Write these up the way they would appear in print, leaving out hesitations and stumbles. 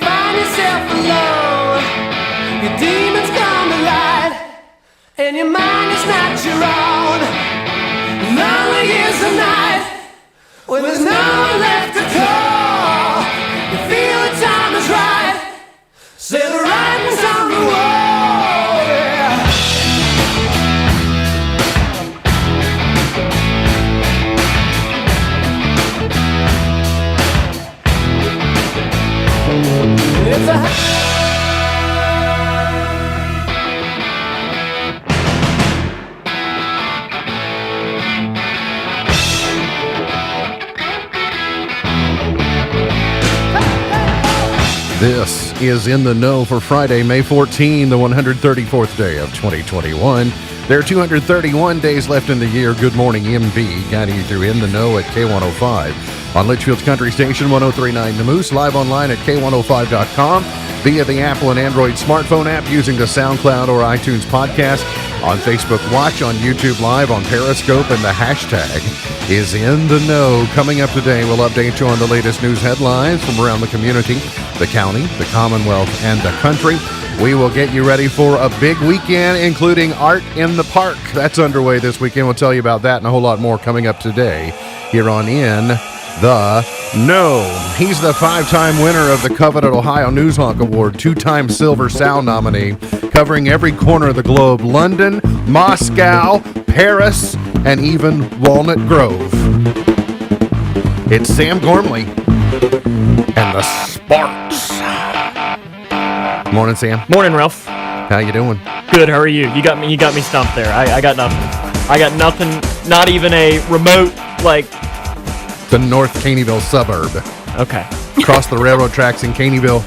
find yourself alone, your demons come to light, and your mind is not your own. Lonely is the night when there's no one left to call. You feel the time is right, say the writing's on the wall, yeah. It's a This is In the Know for Friday, May 14, the 134th day of 2021. There are 231 days left in the year. Good morning, MB, guiding you through In the Know at K105. On Litchfield's Country Station, 103.9 The Moose, live online at K105.com, via the Apple and Android smartphone app, using the SoundCloud or iTunes podcast, on Facebook Watch, on YouTube Live, on Periscope, and the hashtag is In the Know. Coming up today, we'll update you on the latest news headlines from around the community, the county, the Commonwealth, and the country. We will get you ready for a big weekend, including Art in the Park. That's underway this weekend. We'll tell you about that and a whole lot more coming up today here on In the Know. He's the 5-time winner of the coveted Ohio Newshawk Award, 2-time Silver Sow nominee, covering every corner of the globe: London, Moscow, Paris, and even Walnut Grove. It's Sam Gormley and the Sparks. Morning, Sam. Morning, Ralph. How you doing? Good. How are you? You got me stumped there. I got nothing. I got nothing. Not even a remote, like. The North Caneyville suburb. Okay. Cross the railroad tracks in Caneyville.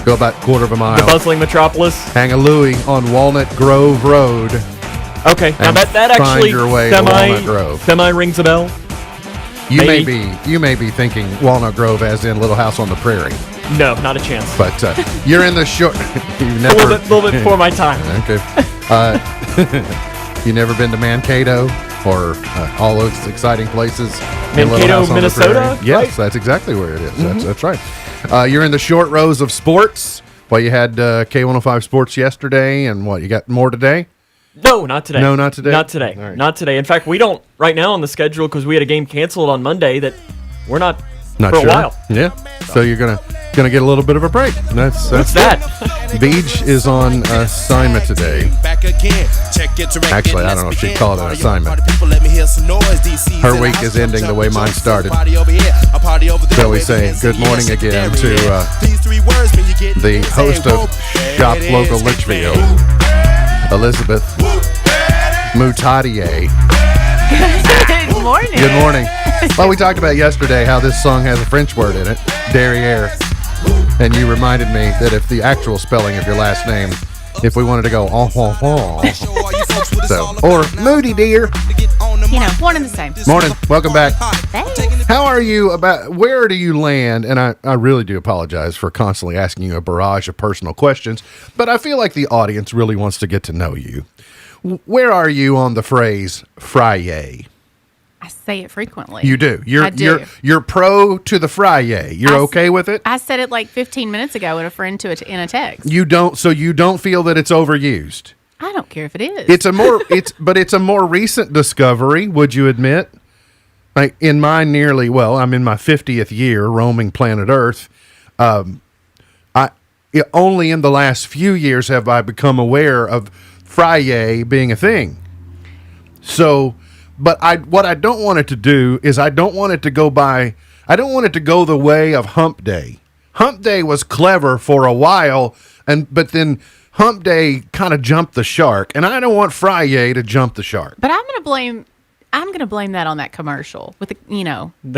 Go about a quarter of a mile. The bustling metropolis. Hang a Louie on Walnut Grove Road. Okay. Now that actually your way to Walnut Grove. semi rings a bell. You may be thinking Walnut Grove as in Little House on the Prairie. No, not a chance. But you're in the short. You've never, a little bit before my time. Okay. You never been to Mankato or all those exciting places? Mankato, Minnesota? Yes, right? That's exactly where it is. Mm-hmm. That's right. You're in the short rows of sports. Well, you had K105 Sports yesterday, and what, you got more today? No, not today. No, not today? Not today. Right. Not today. In fact, we don't, right now on the schedule, because we had a game canceled on Monday, that we're not Not for sure. a while. Yeah. So you're gonna get a little bit of a break. That's What's that? Beach is on assignment today. Actually, I don't know if she'd call it an assignment. Her week is ending the way mine started. So we say good morning again to the host of Shop Local Litchfield, Elizabeth Moutadier. Good morning. Good morning. Well, we talked about yesterday how this song has a French word in it, derriere. And you reminded me that if the actual spelling of your last name, if we wanted to go, so, or Moody dear. You know, one and the same. Morning. Welcome back. Thanks. How are you where do you land? And I really do apologize for constantly asking you a barrage of personal questions, but I feel like the audience really wants to get to know you. Where are you on the phrase Friday? I say it frequently. You do. I do. You're pro to the Friday. You're okay with it? I said it like 15 minutes ago with a friend in a text. You don't feel that it's overused. I don't care if it is. It's a more recent discovery, would you admit? Like in my I'm in my 50th year roaming planet Earth. Only in the last few years have I become aware of Friday being a thing. So, but what I don't want it to do is I don't want it to go the way of Hump Day. Hump Day was clever for a while, but then Hump Day kind of jumped the shark, and I don't want Friday to jump the shark. But I'm gonna blame that on that commercial with The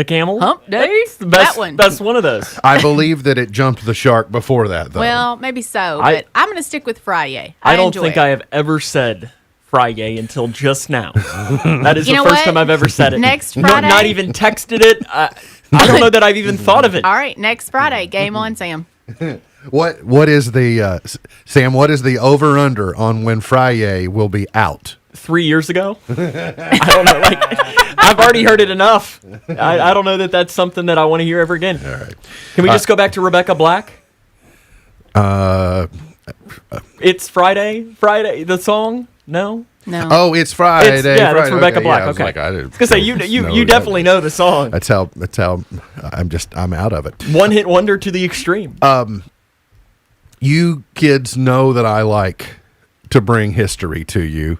camel? Hump Day? That's the best, That one. That's one of those. I believe that it jumped the shark before that, though. Well, maybe so, I- but I'm gonna stick with Friday. I don't enjoy think it. I have ever said Friday until just now. That is You the know first what? time I've ever said it. Next Not Friday? even texted it. I don't know that I've even thought of it. All right, next Friday, game on, Sam. What is the Sam? What is the over under on when Friday will be out? 3 years ago? I don't know. I've already heard it enough. I don't know that that's something that I want to hear ever again. All right. Can we just go back to Rebecca Black? It's Friday. Friday. The song? No. No. Oh, it's Friday. That's Friday. Rebecca Okay, Black. yeah, I was Okay. like, I was gonna say you definitely know the song. That's how I'm out of it. One hit wonder to the extreme. You kids know that I like to bring history to you.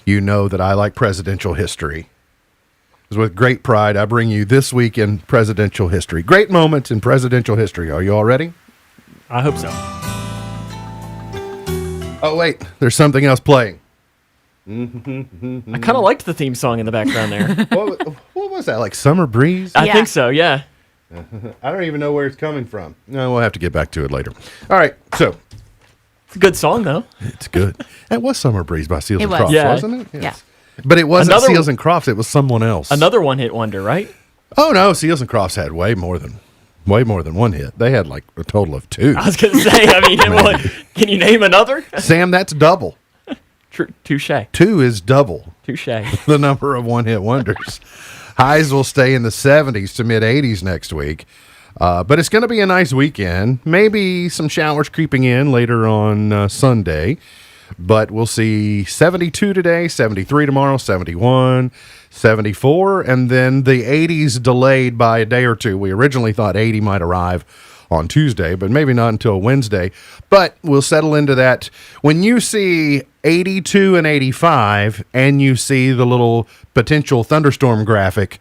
You know that I like presidential history. With great pride, I bring you This Week in Presidential History. Great moments in presidential history. Are you all ready? I hope so. Oh, wait. There's something else playing. I kind of liked the theme song in the background there. What was that? Like Summer Breeze? I Yeah. think so. Yeah. I don't even know where it's coming from. No, we'll have to get back to it later. All right. So, It's a good song though. it's good. It was Summer Breeze by Seals It and was. Crofts, Yeah. wasn't it? Yeah. But it wasn't Another- Seals and Crofts. It was someone else. Another one hit wonder, right? Oh, no. Seals and Crofts had way more than one hit. They had like a total of 2. I was gonna say. I mean, well, can you name another? Sam, that's double. Touche. 2 is double Touche. the number of one-hit wonders. Highs will stay in the 70s to mid-80s next week. But it's going to be a nice weekend. Maybe some showers creeping in later on Sunday. But we'll see 72 today, 73 tomorrow, 71, 74, and then the 80s delayed by a day or two. We originally thought 80 might arrive on Tuesday, but maybe not until Wednesday. But we'll settle into that. When you see 82 and 85, and you see the little potential thunderstorm graphic,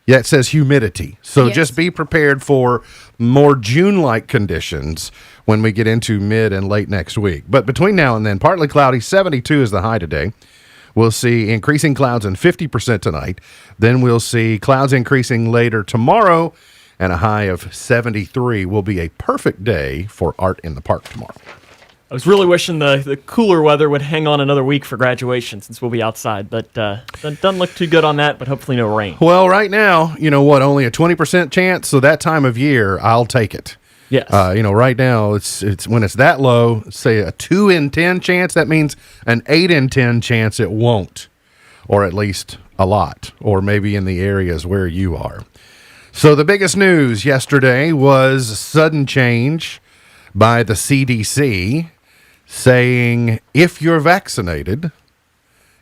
that says humidity. So Yes. just be prepared for more June-like conditions when we get into mid and late next week. But between now and then, partly cloudy, 72 is the high today. We'll see increasing clouds and 50% tonight. Then we'll see clouds increasing later tomorrow, and a high of 73 will be a perfect day for art in the park tomorrow. I was really wishing the cooler weather would hang on another week for graduation since we'll be outside, but doesn't look too good on that. But hopefully no rain. Well, right now, you know what? Only a 20% chance. So that time of year, I'll take it. Yes. Right now it's when it's that low. Say a 2 in 10 chance. That means an 8 in 10 chance it won't, or at least a lot, or maybe in the areas where you are. So the biggest news yesterday was a sudden change by the CDC saying if you're vaccinated,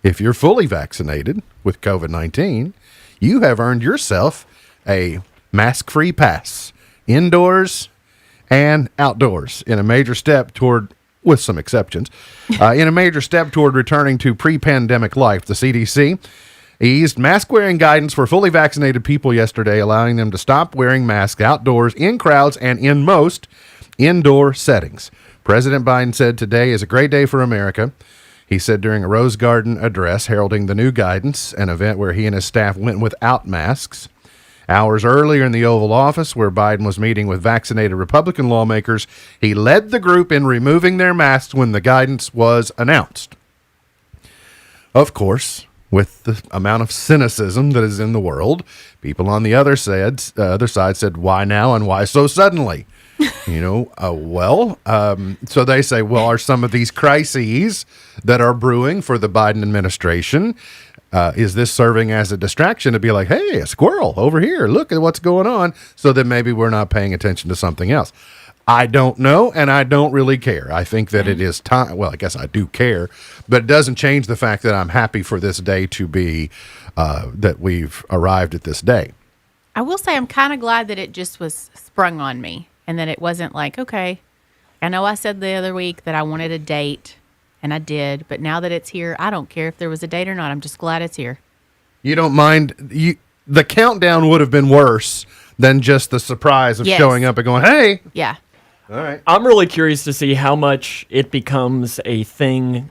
if you're fully vaccinated with COVID-19, you have earned yourself a mask-free pass indoors and outdoors in a major step toward, with some exceptions, in a major step toward returning to pre-pandemic life. The CDC eased mask-wearing guidance for fully vaccinated people yesterday, allowing them to stop wearing masks outdoors, in crowds, and in most indoor settings. President Biden said today is a great day for America. He said during a Rose Garden address heralding the new guidance, an event where he and his staff went without masks. Hours earlier in the Oval Office, where Biden was meeting with vaccinated Republican lawmakers, he led the group in removing their masks when the guidance was announced. Of course, with the amount of cynicism that is in the world, people on the other side said, why now and why so suddenly? So they say, well, are some of these crises that are brewing for the Biden administration, is this serving as a distraction to be like, hey, a squirrel over here, look at what's going on, so that maybe we're not paying attention to something else? I don't know, and I don't really care. I think that it is time. Well, I guess I do care, but it doesn't change the fact that I'm happy for this day to be, that we've arrived at this day. I will say I'm kind of glad that it just was sprung on me and that it wasn't like, okay, I know I said the other week that I wanted a date, and I did, but now that it's here, I don't care if there was a date or not. I'm just glad it's here. You don't mind the countdown would have been worse than just the surprise of Yes. showing up and going, hey. Yeah. All right. I'm really curious to see how much it becomes a thing.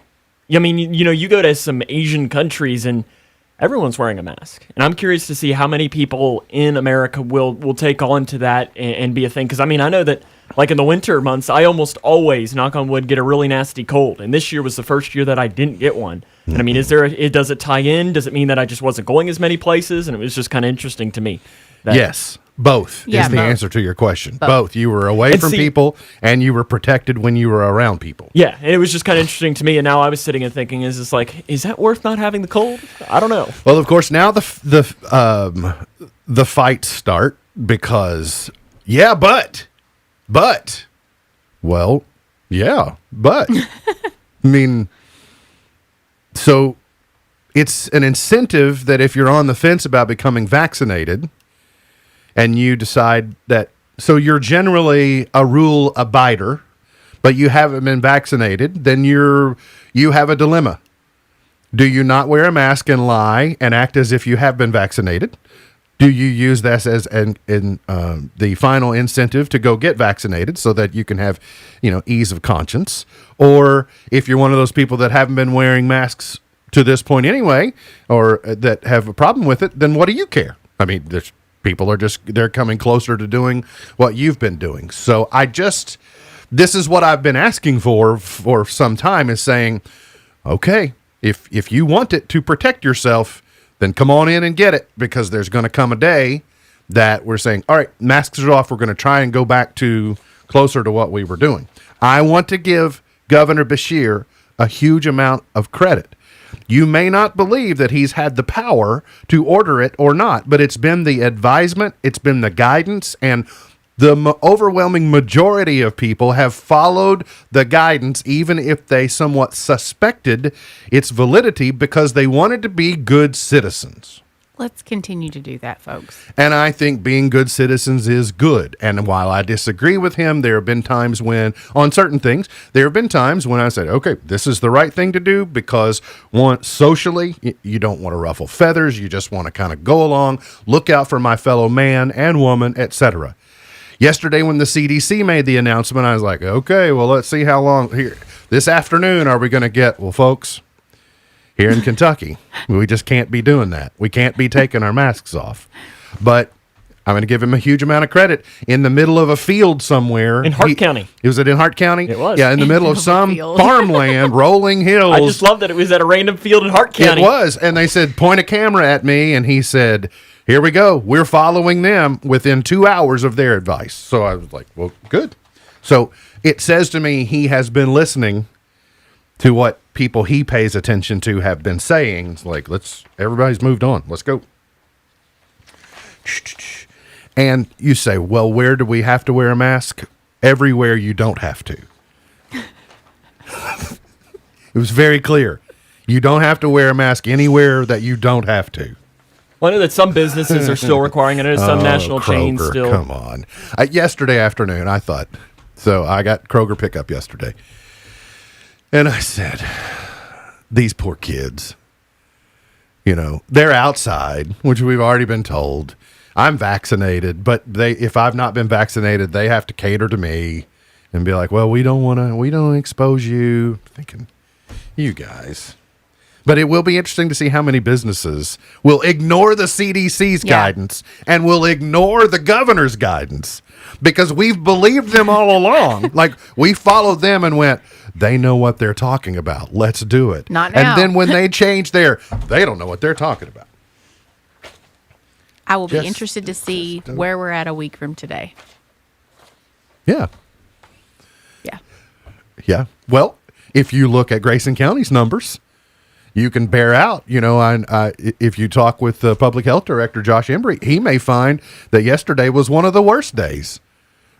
I mean, you go to some Asian countries and everyone's wearing a mask. And I'm curious to see how many people in America will take on to that and be a thing. Because, I mean, I know that, like in the winter months, I almost always, knock on wood, get a really nasty cold. And this year was the first year that I didn't get one. And, I mean, does it tie in? Does it mean that I just wasn't going as many places? And it was just kind of interesting to me. Yes. Both Yeah, is the both. answer to your question. Both. You were away And from see- people, and you were protected when you were around people. Yeah, and it was just kind of interesting to me. And now I was sitting and thinking, is that worth not having the cold? I don't know. Well, of course, now the fights start because, well, Yeah, but I mean, so it's an incentive that if you're on the fence about becoming vaccinated and you decide that, so you're generally a rule abider, but you haven't been vaccinated, then you have a dilemma. Do you not wear a mask and lie and act as if you have been vaccinated? Do you use this as the final incentive to go get vaccinated so that you can have, ease of conscience? Or if you're one of those people that haven't been wearing masks to this point anyway, or that have a problem with it, then what do you care? I mean, there's people they're coming closer to doing what you've been doing. So this is what I've been asking for some time, is saying, okay, if you want it to protect yourself, then come on in and get it, because there's going to come a day that we're saying, all right, masks are off. We're going to try and go back to closer to what we were doing. I want to give Governor Beshear a huge amount of credit. You may not believe that he's had the power to order it or not, but it's been the advisement, it's been the guidance, and the overwhelming majority of people have followed the guidance, even if they somewhat suspected its validity, because they wanted to be good citizens. Let's continue to do that, folks. And I think being good citizens is good. And while I disagree with him, there have been times when, on certain things, there have been times when I said, okay, this is the right thing to do, because socially, you don't want to ruffle feathers. You just want to kind of go along, look out for my fellow man and woman, etc. Yesterday, when the CDC made the announcement, I was like, okay, well, let's see how long here. This afternoon, are we going to get, well, folks, here in Kentucky, we just can't be doing that. We can't be taking our masks off. But I'm going to give him a huge amount of credit. In the middle of a field somewhere. In Hart County. Was it in Hart County? It was. Yeah, in the middle of some farmland, rolling hills. I just love that it was at a random field in Hart County. It was. And they said, point a camera at me. And he said, here we go. We're following them within 2 hours of their advice. So I was like, well, good. So it says to me he has been listening to what people he pays attention to have been saying. It's like, everybody's moved on. Let's go. And you say, well, where do we have to wear a mask? Everywhere you don't have to. It was very clear. You don't have to wear a mask anywhere that you don't have to. Well, I know that some businesses are still requiring it. I know some national Kroger, chains still. Come on. Yesterday afternoon, I thought, so I got Kroger pickup yesterday. And I said, these poor kids, they're outside, which we've already been told. I'm vaccinated, but if I've not been vaccinated, they have to cater to me and be like, well, we don't expose you. Thinking, you guys. But it will be interesting to see how many businesses will ignore the CDC's guidance and will ignore the governor's guidance, because we've believed them all along. Like, we followed them and went, they know what they're talking about. Let's do it. Not now. And then when they change they don't know what they're talking about. I will be interested to see where we're at a week from today. Yeah. Yeah. Yeah. Well, if you look at Grayson County's numbers, you can bear out, if you talk with the public health director, Josh Embry, he may find that yesterday was one of the worst days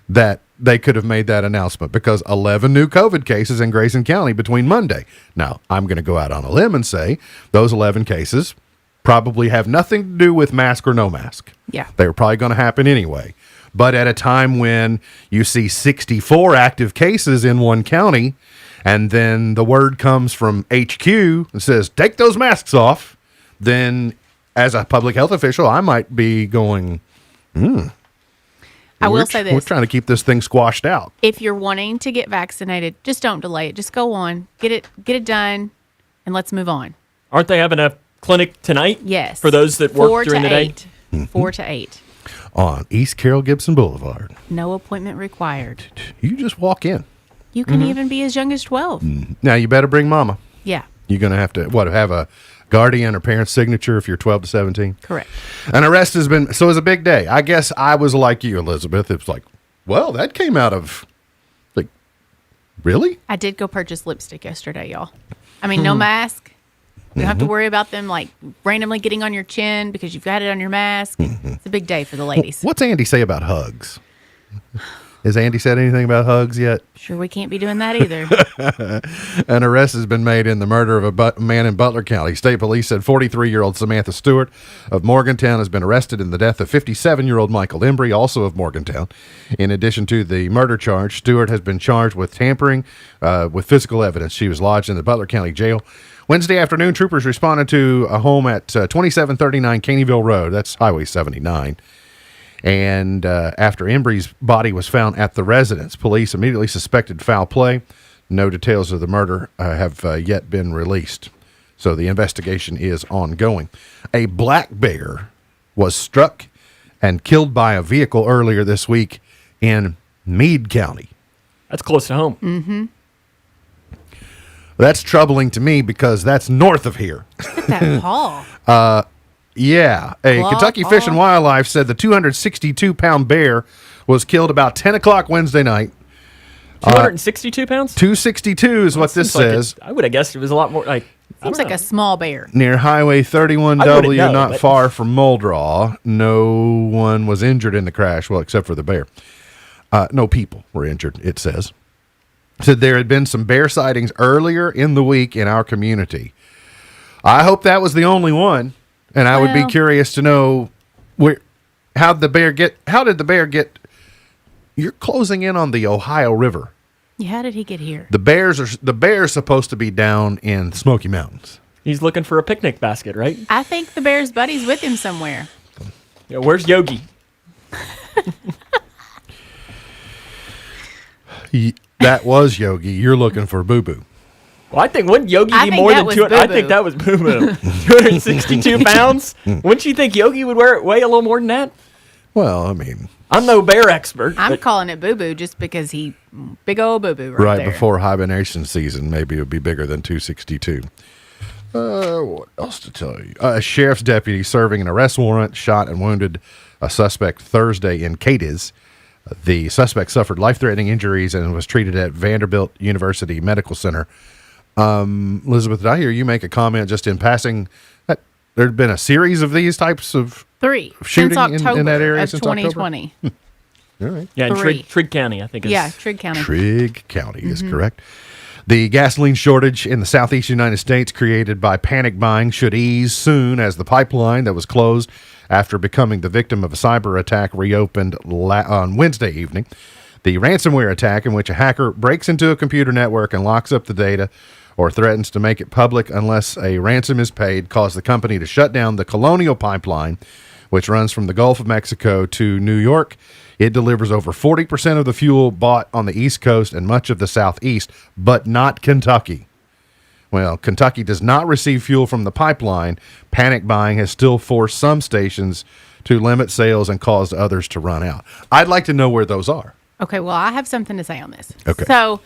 that they could have made that announcement, because 11 new COVID cases in Grayson County between Monday. Now, I'm going to go out on a limb and say those 11 cases probably have nothing to do with mask or no mask. Yeah. They were probably going to happen anyway. But at a time when you see 64 active cases in one county, and then the word comes from HQ and says, take those masks off, then as a public health official, I might be going, I will say this. We're trying to keep this thing squashed out. If you're wanting to get vaccinated, just don't delay it. Just go on, get it done, and let's move on. Aren't they having a clinic tonight? Yes. For those that work during the day? 4 to 8. On East Carroll Gibson Boulevard. No appointment required. You just walk in. You can even be as young as 12. Now, you better bring mama. Yeah. You're going to have to, have a guardian or parent's signature if you're 12 to 17? Correct. An arrest has been, so it was a big day. I guess I was like you, Elizabeth. It was like, well, that came out of, like, really? I did go purchase lipstick yesterday, y'all. I mean, no mask. You don't have to worry about them, like, randomly getting on your chin because you've got it on your mask. It's a big day for the ladies. What's Andy say about hugs? Has Andy said anything about hugs yet? Sure, we can't be doing that either. An arrest has been made in the murder of a man in Butler County. State police said 43-year-old Samantha Stewart of Morgantown has been arrested in the death of 57-year-old Michael Embry, also of Morgantown. In addition to the murder charge, Stewart has been charged with tampering with physical evidence. She was lodged in the Butler County Jail. Wednesday afternoon, troopers responded to a home at 2739 Caneyville Road. That's Highway 79. And after Embry's body was found at the residence, police immediately suspected foul play. No details of the murder have yet been released. So the investigation is ongoing. A black bear was struck and killed by a vehicle earlier this week in Meade County. That's close to home. That's troubling to me because that's north of here. Look at that paw. Yeah. A Claw, Kentucky paw. Fish and Wildlife said the 262-pound bear was killed about 10 o'clock Wednesday night. 262 pounds? 262 is what this Seems like says. I would have guessed it was a lot more. Like I Seems don't like know. a small bear. Near Highway I 31W, wouldn't know, not but- far from Muldraw. No one was injured in the crash, well, except for the bear. No people were injured, it says. Said there had been some bear sightings earlier in the week in our community. I hope that was the only one, and I would be Well- curious to know how did the bear get? You're closing in on the Ohio River. Yeah, how did he get here? The bear's supposed to be down in Smoky Mountains. He's looking for a picnic basket, right? I think the bear's buddy's with him somewhere. Yeah, where's Yogi? That was Yogi. You're looking for Boo Boo. Well, I think wouldn't Yogi I be think more that than was 200? I Boo think Boo. that was Boo Boo. 262 pounds? Wouldn't you think Yogi would weigh a little more than that? Well, I mean, I'm no bear expert. I'm but calling it Boo Boo just because big old Boo Boo right there. before hibernation season, maybe it would be bigger than 262. What else to tell you? A sheriff's deputy serving an arrest warrant shot and wounded a suspect Thursday in Cadiz. The suspect suffered life-threatening injuries and was treated at Vanderbilt University Medical Center. Elizabeth, did I hear you make a comment just in passing that there'd been a series of these types of 3 shooting since in October that area of since October? 2020. all right. yeah, in 3. Trigg County, I think. Yeah, Trigg County. Trigg County is correct. The gasoline shortage in the southeast United States created by panic buying should ease soon as the pipeline that was closed after becoming the victim of a cyber attack reopened on Wednesday evening. The ransomware attack, in which a hacker breaks into a computer network and locks up the data or threatens to make it public unless a ransom is paid, caused the company to shut down the Colonial Pipeline, which runs from the Gulf of Mexico to New York. It delivers over 40% of the fuel bought on the East Coast and much of the Southeast, but not Kentucky. Well, Kentucky does not receive fuel from the pipeline. Panic buying has still forced some stations to limit sales and caused others to run out. I'd like to know where those are. Okay, well, I have something to say on this. Okay. So,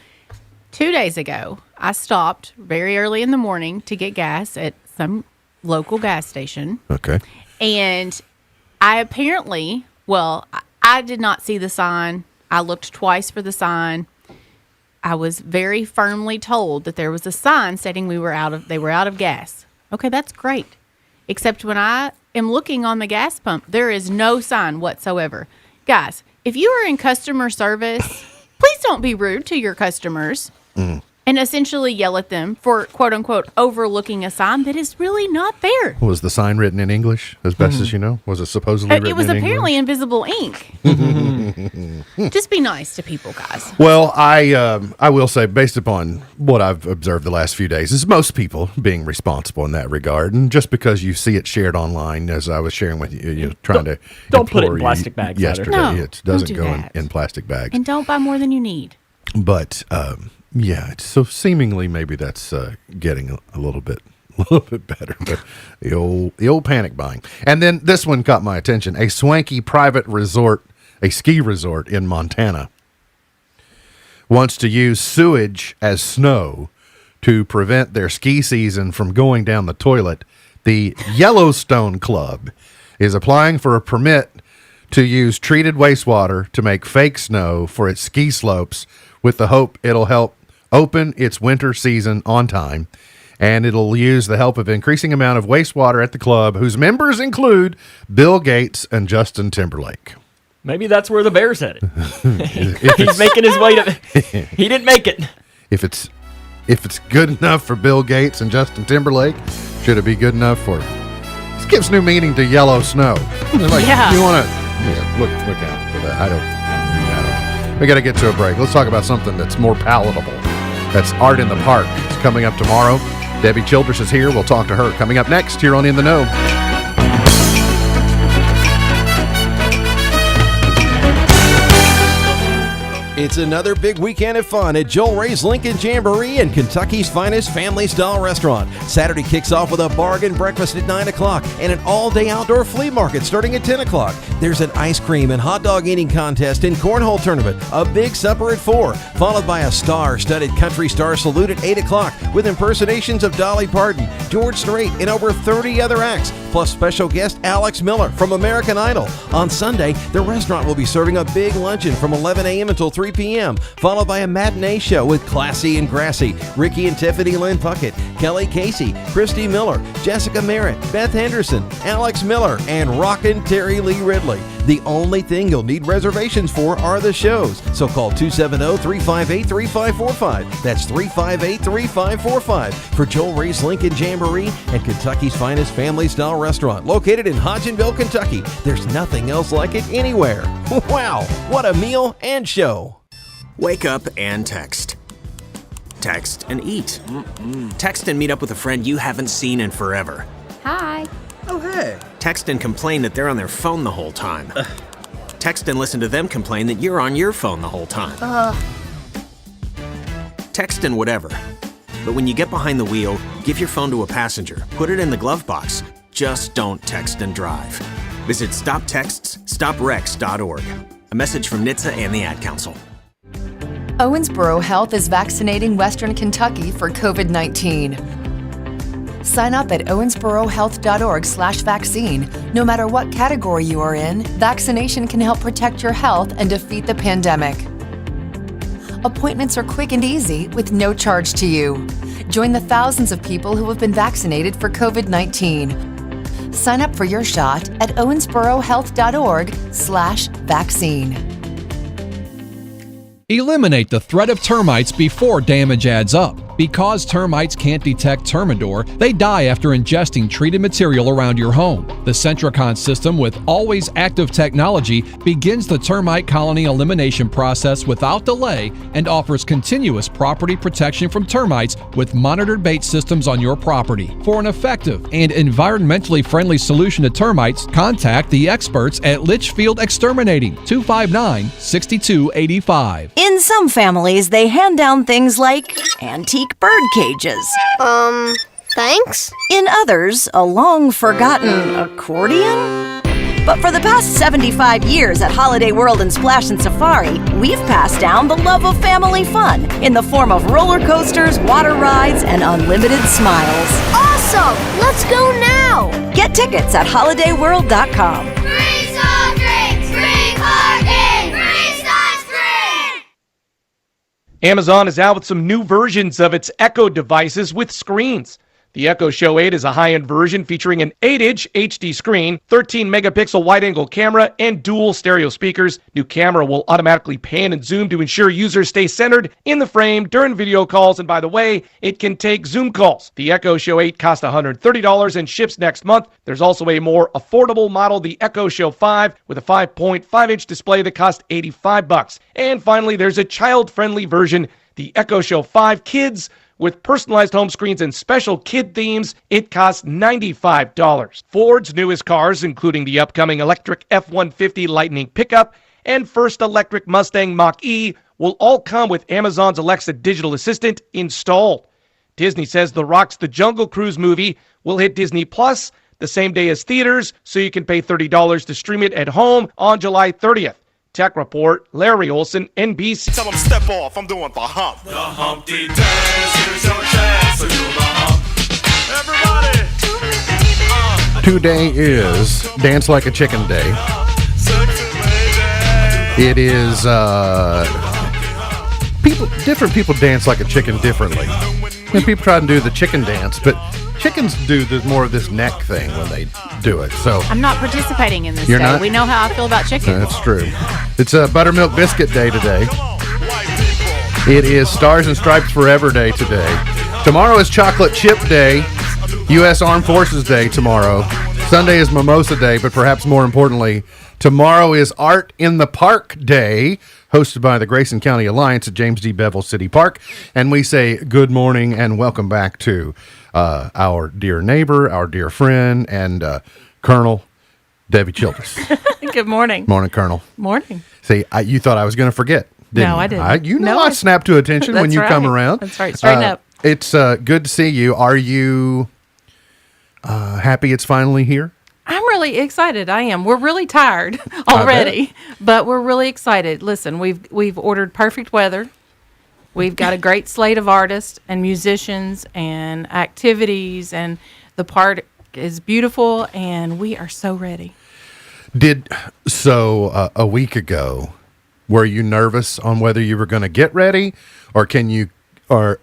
2 days ago, I stopped very early in the morning to get gas at some local gas station. Okay. And I apparently, I did not see the sign. I looked twice for the sign. I was very firmly told that there was a sign stating they were out of gas. Okay, that's great. Except when I am looking on the gas pump, there is no sign whatsoever. Guys, if you are in customer service, please don't be rude to your customers and essentially yell at them for quote unquote overlooking a sign that is really not there. Was the sign written in English, as best as you know? Was it supposedly written It was in apparently English? invisible ink. Just be nice to people, guys. Well, I will say, based upon what I've observed the last few days, is most people being responsible in that regard. And just because you see it shared online, as I was sharing with you, trying to Don't put it in implore you plastic bags either. yesterday, No, it doesn't don't do go that. in plastic bags. And don't buy more than you need. But yeah, so seemingly maybe that's getting a little bit better. But the old panic buying, and then this one caught my attention: a swanky private resort, a ski resort in Montana, wants to use sewage as snow to prevent their ski season from going down the toilet. The Yellowstone Club is applying for a permit to use treated wastewater to make fake snow for its ski slopes, with the hope it'll help open its winter season on time. And it'll use the help of increasing amount of wastewater at the club, whose members include Bill Gates and Justin Timberlake. Maybe that's where the bear's headed. He's making his way to. He didn't make it. If it's good enough for Bill Gates and Justin Timberlake, should it be good enough for? This gives new meaning to yellow snow. Like, Yeah. You want to look out for that. I don't know. We got to get to a break. Let's talk about something that's more palatable. That's Art in the Park. It's coming up tomorrow. Debbie Childress is here. We'll talk to her coming up next here on In the Know. It's another big weekend of fun at Joel Ray's Lincoln Jamboree and Kentucky's finest family-style restaurant. Saturday kicks off with a bargain breakfast at 9 o'clock and an all-day outdoor flea market starting at 10 o'clock. There's an ice cream and hot dog eating contest and cornhole tournament, a big supper at 4, followed by a star-studded country star salute at 8 o'clock with impersonations of Dolly Parton, George Strait, and over 30 other acts, plus special guest Alex Miller from American Idol. On Sunday, the restaurant will be serving a big luncheon from 11 a.m. until 3 p.m., followed by a matinee show with Classy and Grassy, Ricky and Tiffany Lynn Puckett, Kelly Casey, Christy Miller, Jessica Merritt, Beth Henderson, Alex Miller, and Rockin' Terry Lee Ridley. The only thing you'll need reservations for are the shows, so call 270-358-3545. That's 358-3545 for Joel Ray's Lincoln Jamboree and Kentucky's finest family-style restaurant located in Hodgenville, Kentucky. There's nothing else like it anywhere. Wow, what a meal and show. Wake up and text. Text and eat. Text and meet up with a friend you haven't seen in forever. Hi. Oh, hey. Text and complain that they're on their phone the whole time. Text and listen to them complain that you're on your phone the whole time. Text and whatever. But when you get behind the wheel, give your phone to a passenger. Put it in the glove box. Just don't text and drive. Visit StopTextsStopWrecks.org. A message from NHTSA and the Ad Council. Owensboro Health is vaccinating Western Kentucky for COVID-19. Sign up at owensborohealth.org/vaccine. No matter what category you are in, vaccination can help protect your health and defeat the pandemic. Appointments are quick and easy with no charge to you. Join the thousands of people who have been vaccinated for COVID-19. Sign up for your shot at owensborohealth.org/vaccine. Eliminate the threat of termites before damage adds up. Because termites can't detect Termidor, they die after ingesting treated material around your home. The Centricon system with always active technology begins the termite colony elimination process without delay and offers continuous property protection from termites with monitored bait systems on your property. For an effective and environmentally friendly solution to termites, contact the experts at Litchfield Exterminating, 259-6285. In some families, they hand down things like antique bird cages. Thanks? In others, a long-forgotten accordion? But for the past 75 years at Holiday World and Splash and Safari, we've passed down the love of family fun in the form of roller coasters, water rides, and unlimited smiles. Awesome! Let's go now! Get tickets at holidayworld.com. Free soft drinks! Free parking! Free sunscreen! Amazon is out with some new versions of its Echo devices with screens. The Echo Show 8 is a high-end version featuring an 8-inch HD screen, 13-megapixel wide-angle camera, and dual stereo speakers. New camera will automatically pan and zoom to ensure users stay centered in the frame during video calls, and by the way, it can take Zoom calls. The Echo Show 8 costs $130 and ships next month. There's also a more affordable model, the Echo Show 5, with a 5.5-inch display that costs $85. And finally, there's a child-friendly version, the Echo Show 5 Kids, with personalized home screens and special kid themes. It costs $95. Ford's newest cars, including the upcoming electric F-150 Lightning pickup and first electric Mustang Mach-E, will all come with Amazon's Alexa digital assistant installed. Disney says The Rock's The Jungle Cruise movie will hit Disney Plus the same day as theaters, so you can pay $30 to stream it at home on July 30th. Tech Report, Larry Olson, NBC. Tell them step off, I'm doing the hump. The Humpty Dance, here's your chance to do the hump. Everybody! Today is Dance Like a Chicken Day. It is, different people dance like a chicken differently. And people try to do the chicken dance, but chickens do more of this neck thing when they do it. So I'm not participating in this You're day. not? We know how I feel about chicken. that's true. It's a buttermilk biscuit day today. It is Stars and Stripes Forever Day today. Tomorrow is Chocolate Chip Day. U.S. Armed Forces Day tomorrow. Sunday is Mimosa Day, but perhaps more importantly, tomorrow is Art in the Park Day, hosted by the Grayson County Alliance at James D. Bevel City Park. And we say good morning and welcome back to our dear neighbor, our dear friend, and Colonel Debbie Childress. Good morning. Morning, Colonel. Morning. See, you thought I was going to forget, didn't No, you? I didn't. I snap to attention when That's you come right. around. That's right. Straighten up. It's good to see you. Are you happy it's finally here? I'm really excited. I am. We're really tired already, but we're really excited. Listen, we've ordered perfect weather. We've got a great slate of artists and musicians and activities, and the park is beautiful, and we are so ready. A week ago, were you nervous on whether you were going to get ready, or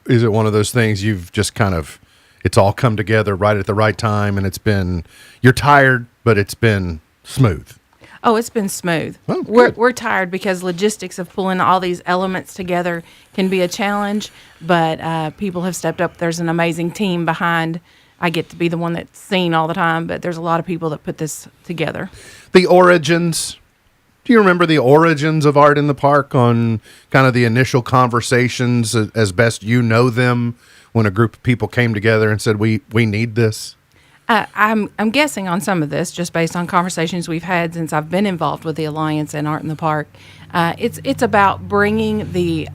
is it one of those things you've just kind of, it's all come together right at the right time, and you're tired, but it's been smooth? Oh, it's been smooth. Oh, we're tired because logistics of pulling all these elements together can be a challenge, but people have stepped up. There's an amazing team behind. I get to be the one that's seen all the time, but there's a lot of people that put this together. The origins. Do you remember the origins of Art in the Park, on kind of the initial conversations as best you know them, when a group of people came together and said, we need this? I'm guessing on some of this just based on conversations we've had since I've been involved with the Alliance and Art in the Park. It's about bringing the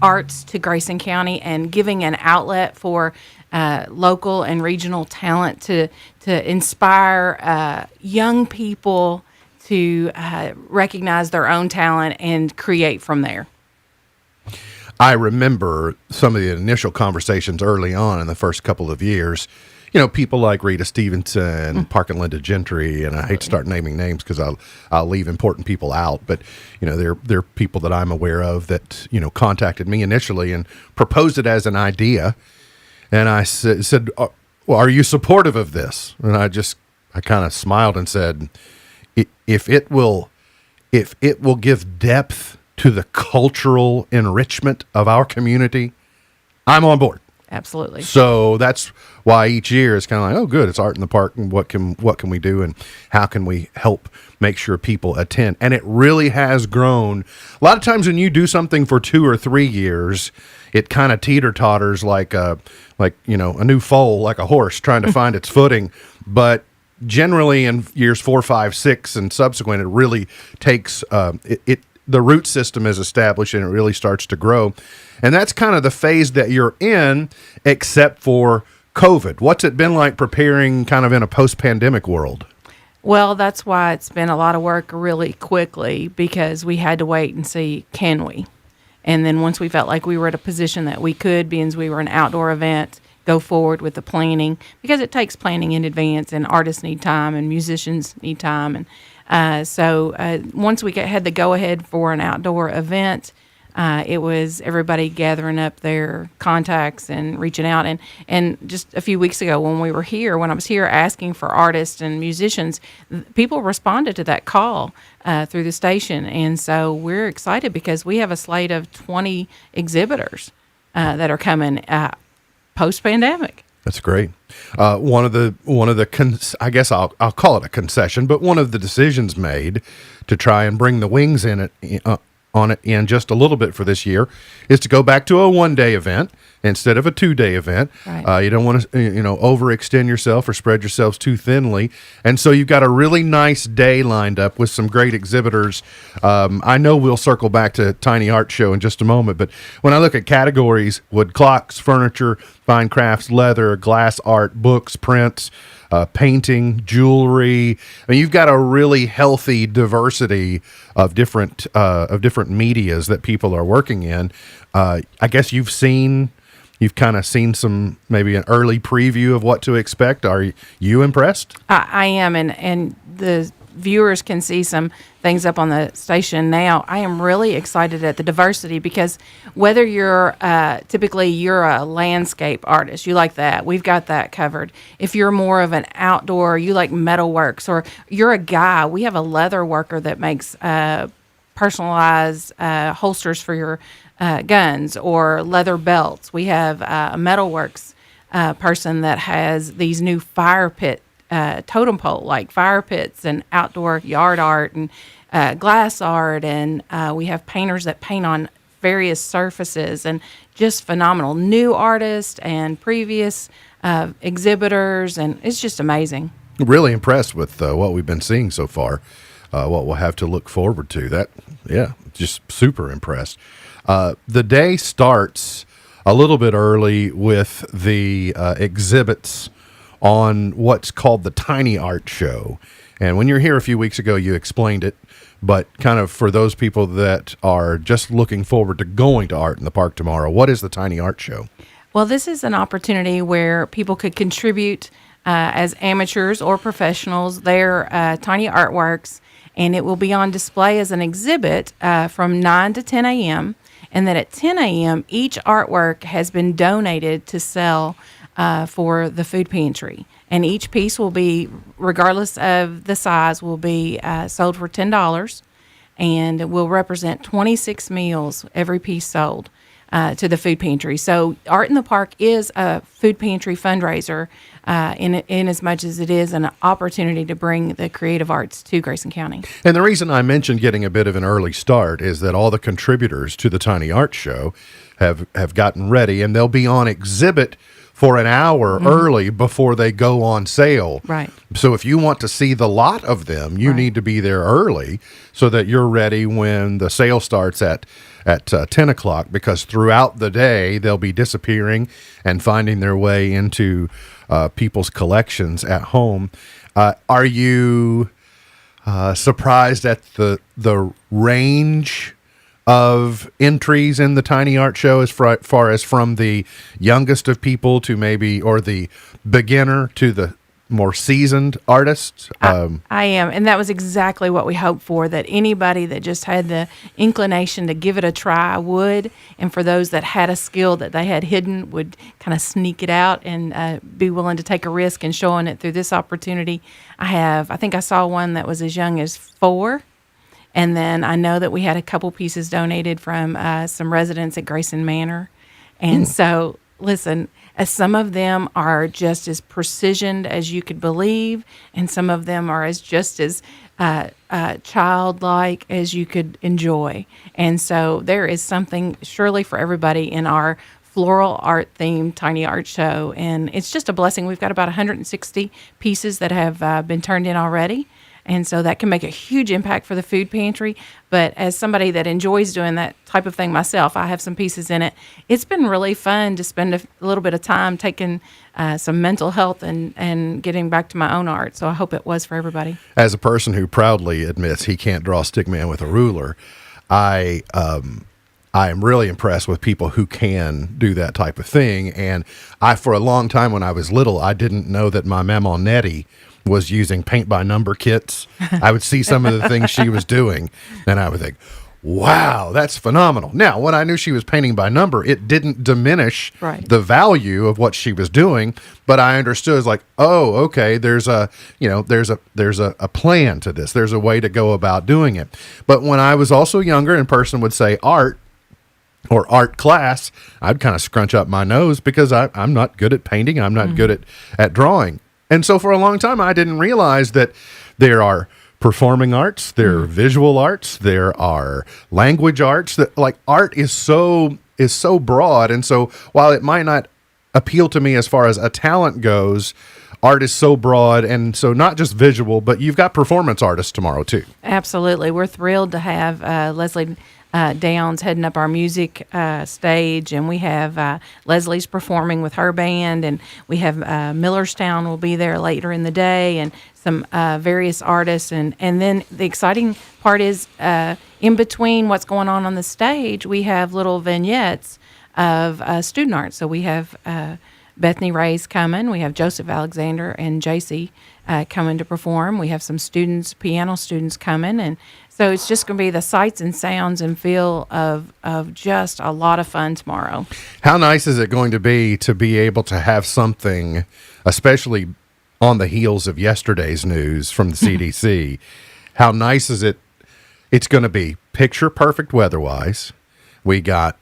arts to Grayson County and giving an outlet for local and regional talent to inspire young people to recognize their own talent and create from there. I remember some of the initial conversations early on in the first couple of years. You know, people like Rita Stevenson, Park and Linda Gentry, and I hate to start naming names because I'll leave important people out. But, you know, they're people that I'm aware of that, you know, contacted me initially and proposed it as an idea. And I said, well, are you supportive of this? And I kind of smiled and said, if it will give depth to the cultural enrichment of our community, I'm on board. Absolutely. So that's why each year is kind of like, oh, good, it's Art in the Park, and what can we do, and how can we help make sure people attend? And it really has grown. A lot of times when you do something for 2 or 3 years, it kind of teeter-totters like a new foal, like a horse trying to find its footing. But generally in years 4, 5, 6, and subsequent, it really takes the root system is established and it really starts to grow. And that's kind of the phase that you're in, except for COVID. What's it been like preparing kind of in a post-pandemic world? Well, that's why it's been a lot of work really quickly, because we had to wait and see, can we? And then once we felt like we were at a position that we could, being as we were an outdoor event, go forward with the planning, because it takes planning in advance, and artists need time and musicians need time. And so once we had the go-ahead for an outdoor event, it was everybody gathering up their contacts and reaching out. And just a few weeks ago when I was here asking for artists and musicians, people responded to that call through the station. And so we're excited because we have a slate of 20 exhibitors that are coming post-pandemic. That's great. One of the I guess I'll call it a concession, but one of the decisions made to try and bring the wings in just a little bit for this year is to go back to a 1-day event instead of a 2-day event. Right. You don't want to overextend yourself or spread yourselves too thinly, and so you've got a really nice day lined up with some great exhibitors. I know we'll circle back to Tiny Art Show in just a moment, but when I look at categories: wood clocks, furniture, fine crafts, leather, glass art, books, prints, painting, jewelry. I mean, you've got a really healthy diversity of different medias that people are working in. I guess you've kind of seen some, maybe an early preview of what to expect. Are you impressed? I am, and the viewers can see some things up on the station now, I am really excited at the diversity because whether you're typically you're a landscape artist, you like that, we've got that covered. If you're more of an outdoor, you like metalworks, or you're a guy, we have a leather worker that makes personalized holsters for your guns or leather belts. We have a metalworks person that has these new fire pit totem pole, like fire pits and outdoor yard art and glass art. And we have painters that paint on various surfaces, and just phenomenal new artists and previous exhibitors. And it's just amazing. Really impressed with what we've been seeing so far. What we'll have to look forward to. Just super impressed. The day starts a little bit early with the exhibits on what's called the Tiny Art Show. And when you were here a few weeks ago, you explained it, but kind of for those people that are just looking forward to going to Art in the Park tomorrow, what is the Tiny Art Show? Well, this is an opportunity where people could contribute as amateurs or professionals their tiny artworks, and it will be on display as an exhibit from 9 to 10 a.m., and then at 10 a.m., each artwork has been donated to sell for the food pantry. And each piece will be, regardless of the size, will be sold for $10 and will represent 26 meals, every piece sold to the food pantry. So Art in the Park is a food pantry fundraiser in as much as it is an opportunity to bring the creative arts to Grayson County. And the reason I mentioned getting a bit of an early start is that all the contributors to the Tiny Art Show have gotten ready, and they'll be on exhibit for an hour early before they go on sale. Right. So if you want to see the lot of them, you need to be there early so that you're ready when the sale starts at 10 o'clock, because throughout the day, they'll be disappearing and finding their way into people's collections at home. Are you surprised at the range of entries in the Tiny Art Show as far as from the youngest of people to maybe, or the beginner to the more seasoned artists? I am, and that was exactly what we hoped for, that anybody that just had the inclination to give it a try would, and for those that had a skill that they had hidden would kind of sneak it out and be willing to take a risk in showing it through this opportunity. I think I saw one that was as young as 4. And then I know that we had a couple pieces donated from some residents at Grayson Manor. And so, listen, some of them are just as precisioned as you could believe, and some of them are just as childlike as you could enjoy. And so there is something surely for everybody in our floral art themed Tiny Art Show. And it's just a blessing. We've got about 160 pieces that have been turned in already. And so that can make a huge impact for the food pantry. But as somebody that enjoys doing that type of thing myself, I have some pieces in it. It's been really fun to spend a little bit of time taking some mental health and getting back to my own art. So I hope it was for everybody. As a person who proudly admits he can't draw a stick man with a ruler, I am really impressed with people who can do that type of thing. And for a long time when I was little, I didn't know that my Mama Nettie was using paint by number kits. I would see some of the things she was doing, and I would think, wow, that's phenomenal. Now, when I knew she was painting by number, it didn't diminish the value of what she was doing, but I understood, it's like, oh, okay, there's a plan to this. There's a way to go about doing it. But when I was also younger and person would say art or art class, I'd kind of scrunch up my nose because I'm not good at painting. I'm not good at drawing. And so for a long time, I didn't realize that there are performing arts, there are visual arts, there are language arts. That, like, art is so broad. And so while it might not appeal to me as far as a talent goes, art is so broad. And so not just visual, but you've got performance artists tomorrow too. Absolutely. We're thrilled to have Leslie Downs heading up our music stage, and we have Leslie's performing with her band, and we have Millerstown will be there later in the day, and some various artists, and then the exciting part is in between what's going on the stage, we have little vignettes of student art. So we have Bethany Ray's coming. We have Joseph Alexander and JC coming to perform. We have some students, piano students coming. And so it's just going to be the sights and sounds and feel of just a lot of fun tomorrow. How nice is it going to be able to have something, especially on the heels of yesterday's news from the CDC? How nice is it? It's going to be picture perfect weather-wise. We got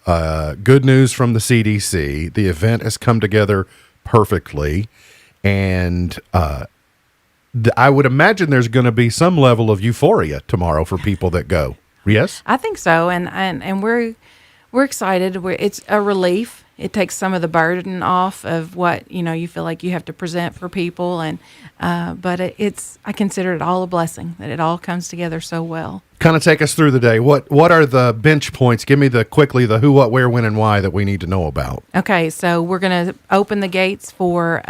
good news from the CDC. The event has come together perfectly. And I would imagine there's going to be some level of euphoria tomorrow for people that go. Yes? I think so. And we're excited. It's a relief. It takes some of the burden off of what, you feel like you have to present for people. And but I consider it all a blessing that it all comes together so well. Kind of take us through the day. What are the bench points? Give me quickly the who, what, where, when, and why that we need to know about. Okay, so we're going to open the gates for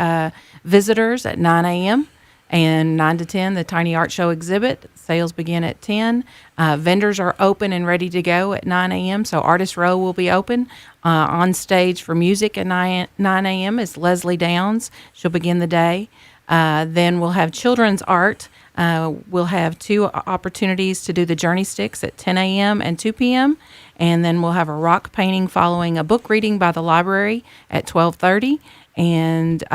visitors at 9 a.m. and 9 to 10, the Tiny Art Show exhibit. Sales begin at 10. Vendors are open and ready to go at 9 a.m., so Artist Row will be open. On stage for music at 9 a.m. is Leslie Downs. She'll begin the day. Then we'll have children's art. We'll have 2 opportunities to do the Journey Sticks at 10 a.m. and 2 p.m. And then we'll have a rock painting following a book reading by the library at 12:30. And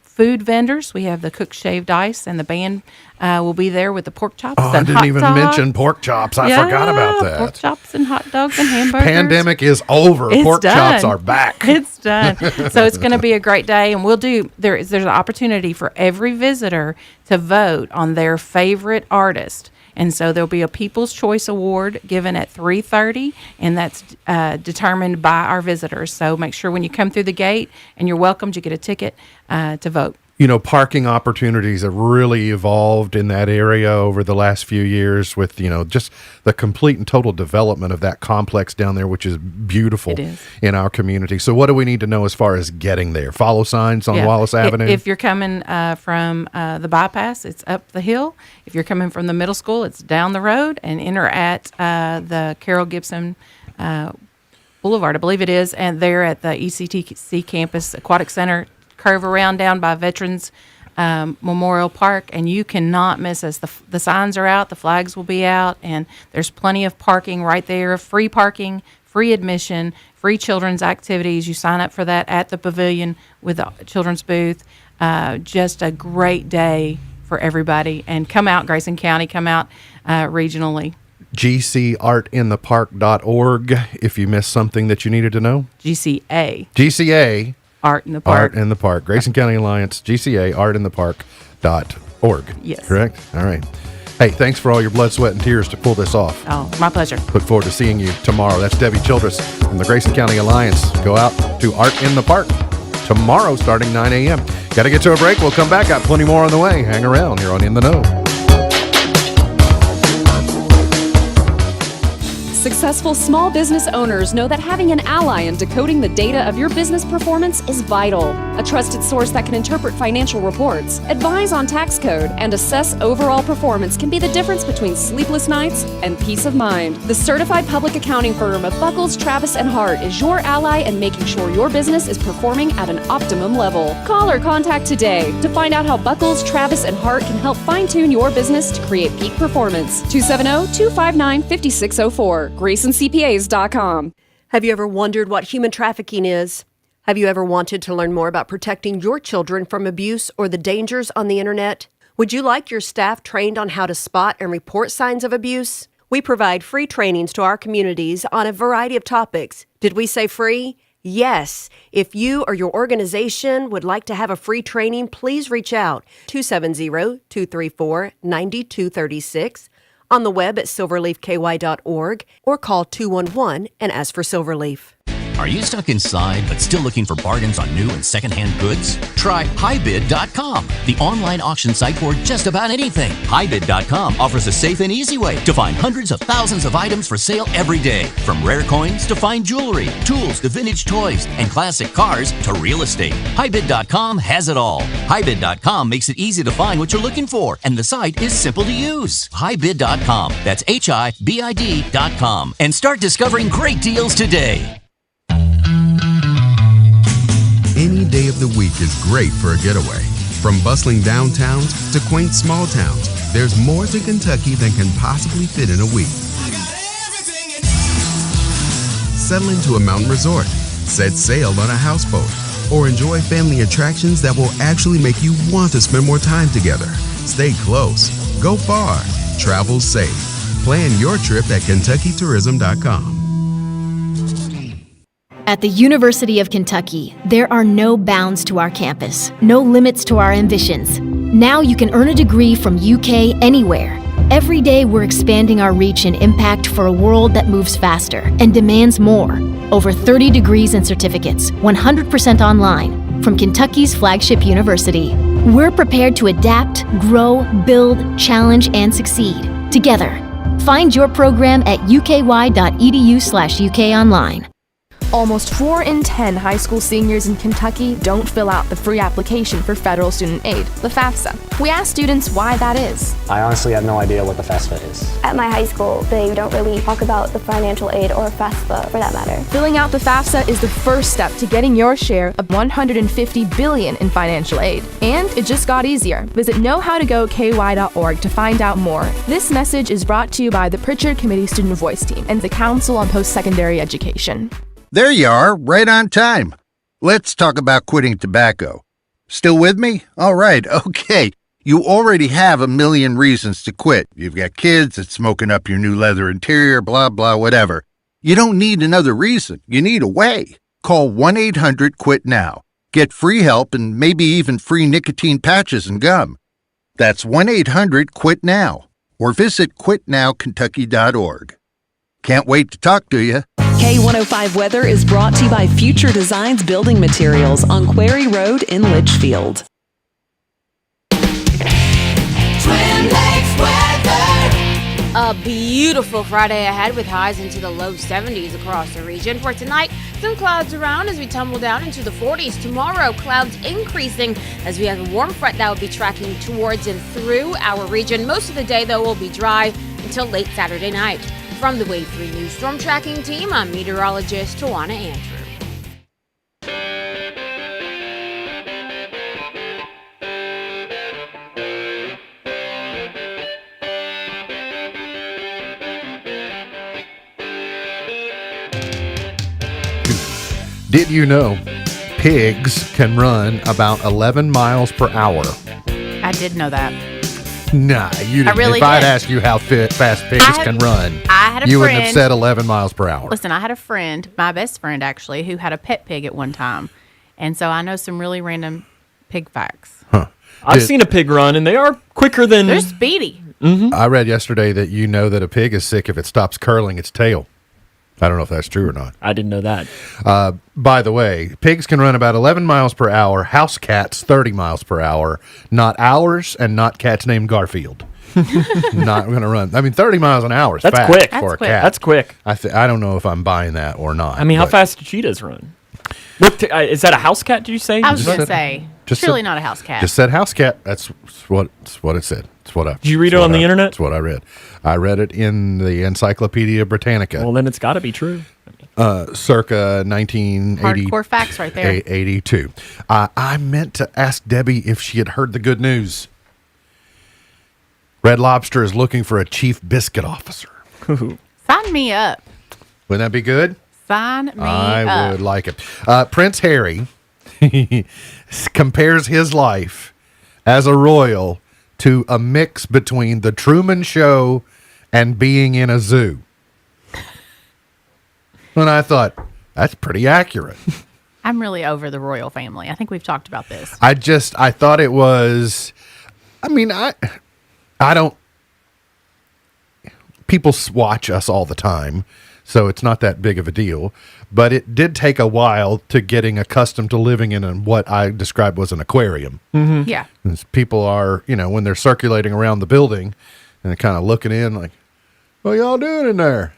food vendors, we have the Cook Shaved Ice, and the band will be there with the pork chops and hot dogs. I didn't even mention pork chops. I forgot about that. Pork chops and hot dogs and hamburgers. Pandemic is over. Pork chops are back. It's done. So it's going to be a great day, and there's an opportunity for every visitor to vote on their favorite artist. And so there'll be a People's Choice Award given at 3:30, and that's determined by our visitors. So make sure when you come through the gate and you're welcomed, you get a ticket to vote. Parking opportunities have really evolved in that area over the last few years with, just the complete and total development of that complex down there, which is beautiful in our community. So what do we need to know as far as getting there? Follow signs on Wallace Avenue? If you're coming from the bypass, it's up the hill. If you're coming from the middle school, it's down the road, and enter at the Carroll Gibson Boulevard, I believe it is, and there at the ECTC Campus Aquatic Center. Curve around down by Veterans Memorial Park, and you cannot miss us. The signs are out, the flags will be out, and there's plenty of parking right there. Free parking, free admission, free children's activities. You sign up for that at the pavilion with the children's booth. Just a great day for everybody. And come out, Grayson County, come out regionally. GCArtinthepark.org if you missed something that you needed to know. GCA. Art in the Park. Art in the Park. Grayson County Alliance, GCA, artinthepark.org. Yes. Correct? All right. Hey, thanks for all your blood, sweat, and tears to pull this off. Oh, my pleasure. Look forward to seeing you tomorrow. That's Debbie Childress from the Grayson County Alliance. Go out to Art in the Park tomorrow starting 9 a.m. Got to get to a break. We'll come back. Got plenty more on the way. Hang around here on In the Know. Successful small business owners know that having an ally in decoding the data of your business performance is vital. A trusted source that can interpret financial reports, advise on tax code, and assess overall performance can be the difference between sleepless nights and peace of mind. The certified public accounting firm of Buckles, Travis & Hart is your ally in making sure your business is performing at an optimum level. Call or contact today to find out how Buckles, Travis & Hart can help fine-tune your business to create peak performance. 270-259-5604. GraysonCPAs.com. Have you ever wondered what human trafficking is? Have you ever wanted to learn more about protecting your children from abuse or the dangers on the internet? Would you like your staff trained on how to spot and report signs of abuse? We provide free trainings to our communities on a variety of topics. Did we say free? Yes. If you or your organization would like to have a free training, please reach out 270-234-9236. on the web at silverleafky.org or call 211 and ask for Silverleaf. Are you stuck inside but still looking for bargains on new and secondhand goods? Try HighBid.com, the online auction site for just about anything. HighBid.com offers a safe and easy way to find hundreds of thousands of items for sale every day. From rare coins to fine jewelry, tools to vintage toys, and classic cars to real estate. HighBid.com has it all. HighBid.com makes it easy to find what you're looking for, and the site is simple to use. HighBid.com, that's HIBID.com, and start discovering great deals today. Any day of of the week is great for a getaway. From bustling downtowns to quaint small towns, there's more to Kentucky than can possibly fit in a week. Settle into a mountain resort, set sail on a houseboat, or enjoy family attractions that will actually make you want to spend more time together. Stay close, go far, travel safe. Plan your trip at KentuckyTourism.com. At the University of Kentucky, there are no bounds to our campus, no limits to our ambitions. Now you can earn a degree from UK anywhere. Every day we're expanding our reach and impact for a world that moves faster and demands more. Over 30 degrees and certificates, 100% online, from Kentucky's flagship university. We're prepared to adapt, grow, build, challenge, and succeed. Together. Find your program at uky.edu/UKonline. Almost 4 in 10 high school seniors in Kentucky don't fill out the free application for federal student aid, the FAFSA. We asked students why that is. I honestly have no idea what the FAFSA is. At my high school, they don't really talk about the financial aid or FAFSA for that matter. Filling out the FAFSA is the first step to getting your share of $150 billion in financial aid. And it just got easier. Visit knowhowtogoky.org to find out more. This message is brought to you by the Pritchard Committee Student Voice Team and the Council on Post-Secondary Education. There you are, right on time. Let's talk about quitting tobacco. Still with me? All right, okay. You already have a million reasons to quit. You've got kids, it's smoking up your new leather interior, blah, blah, whatever. You don't need another reason. You need a way. Call 1-800-QUIT-NOW. Get free help and maybe even free nicotine patches and gum. That's 1-800-QUIT-NOW. Or visit quitnowkentucky.org. Can't wait to talk to you. K105 Weather is brought to you by Future Designs Building Materials on Quarry Road in Litchfield. Twin Lakes weather. A beautiful Friday ahead with highs into the low 70s across the region. For tonight, some clouds around as we tumble down into the 40s. Tomorrow, clouds increasing as we have a warm front that will be tracking towards and through our region. Most of the day, though, will be dry until late Saturday night. From the Wave 3 News Storm Tracking Team, I'm meteorologist Tawana Andrew. Did you know pigs can run about 11 miles per hour? I did know that. Nah, you didn't. Really if I'd did. asked you how fast pigs can run, I had a you friend, wouldn't have said 11 miles per hour. Listen, I had a friend, my best friend actually, who had a pet pig at one time. And so I know some really random pig facts. I've seen a pig run, and they are quicker than... They're speedy. I read yesterday that you know that a pig is sick if it stops curling its tail. I don't know if that's true or not. I didn't know that. By the way, pigs can run about 11 miles per hour. House cats, 30 miles per hour. Not ours and not cats named Garfield. Not going to run. I mean, 30 miles an hour is That's fast quick. for a quick. cat. That's quick. I don't know if I'm buying that or not. I mean, how but- fast do cheetahs run? Look, is that a house cat, did you say? I was going to say, just surely said- not a house cat. Just said house cat. That's what it said. It's what I. Did you read it on the internet? That's what I read. I read it in the Encyclopedia Britannica. Well, then it's got to be true. Circa 1980. Hardcore facts right there. 82. I meant to ask Debbie if she had heard the good news. Red Lobster is looking for a chief biscuit officer. Sign me up. Wouldn't that be good? Sign me up. I would like it. Prince Harry compares his life as a royal to a mix between the Truman Show and being in a zoo. And I thought, that's pretty accurate. I'm really over the royal family. I think we've talked about this. I thought it was, I mean, I don't, people watch us all the time, so it's not that big of a deal. But it did take a while to getting accustomed to living in what I described was an aquarium. Mm-hmm. Yeah. And people are, when they're circulating around the building and they're kind of looking in like, what y'all doing in there?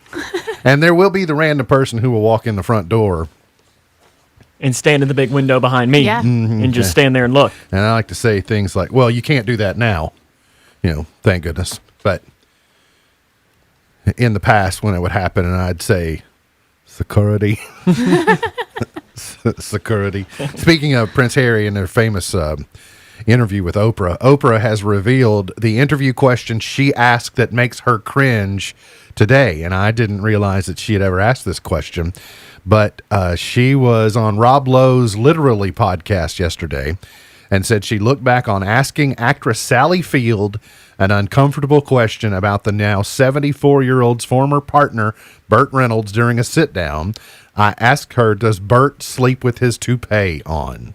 And there will be the random person who will walk in the front door and stand in the big window behind me and just stand there and look. And I like to say things like, well, you can't do that now, thank goodness. But in the past when it would happen and I'd say security, Security. Speaking of Prince Harry and their famous interview with Oprah, Oprah has revealed the interview question she asked that makes her cringe today. And I didn't realize that she had ever asked this question. But she was on Rob Lowe's Literally podcast yesterday and said she looked back on asking actress Sally Field an uncomfortable question about the now 74-year-old's former partner, Burt Reynolds, during a sit-down. I asked her, does Burt sleep with his toupee on?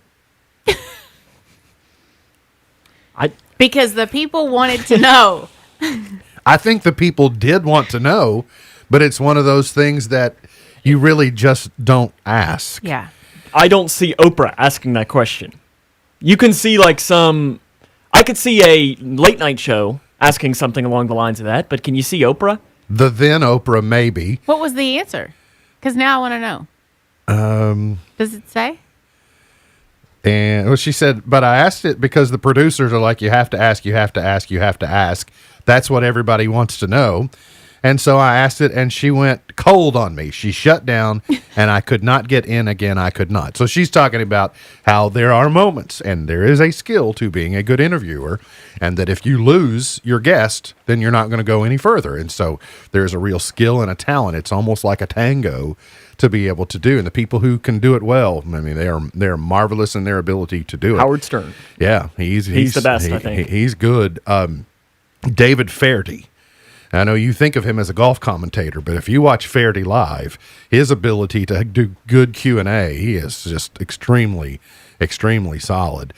Because the people wanted to know. I think the people did want to know, but it's one of those things that you really just don't ask. Yeah. I don't see Oprah asking that question. You can see I could see a late night show asking something along the lines of that, but can you see Oprah? The then Oprah, maybe. What was the answer? Because now I want to know. Does it say? And well, she said, but I asked it because the producers are like, you have to ask, you have to ask, you have to ask. That's what everybody wants to know. And so I asked it, and she went cold on me. She shut down, and I could not get in again. I could not. So she's talking about how there are moments, and there is a skill to being a good interviewer, and that if you lose your guest, then you're not going to go any further. And so there's a real skill and a talent. It's almost like a tango to be able to do. And the people who can do it well, I mean, they're marvelous in their ability to do it. Howard Stern. Yeah, he's the best, I think. He's good. David Fairty. I know you think of him as a golf commentator, but if you watch Fairty live, his ability to do good Q&A, he is just extremely, extremely solid.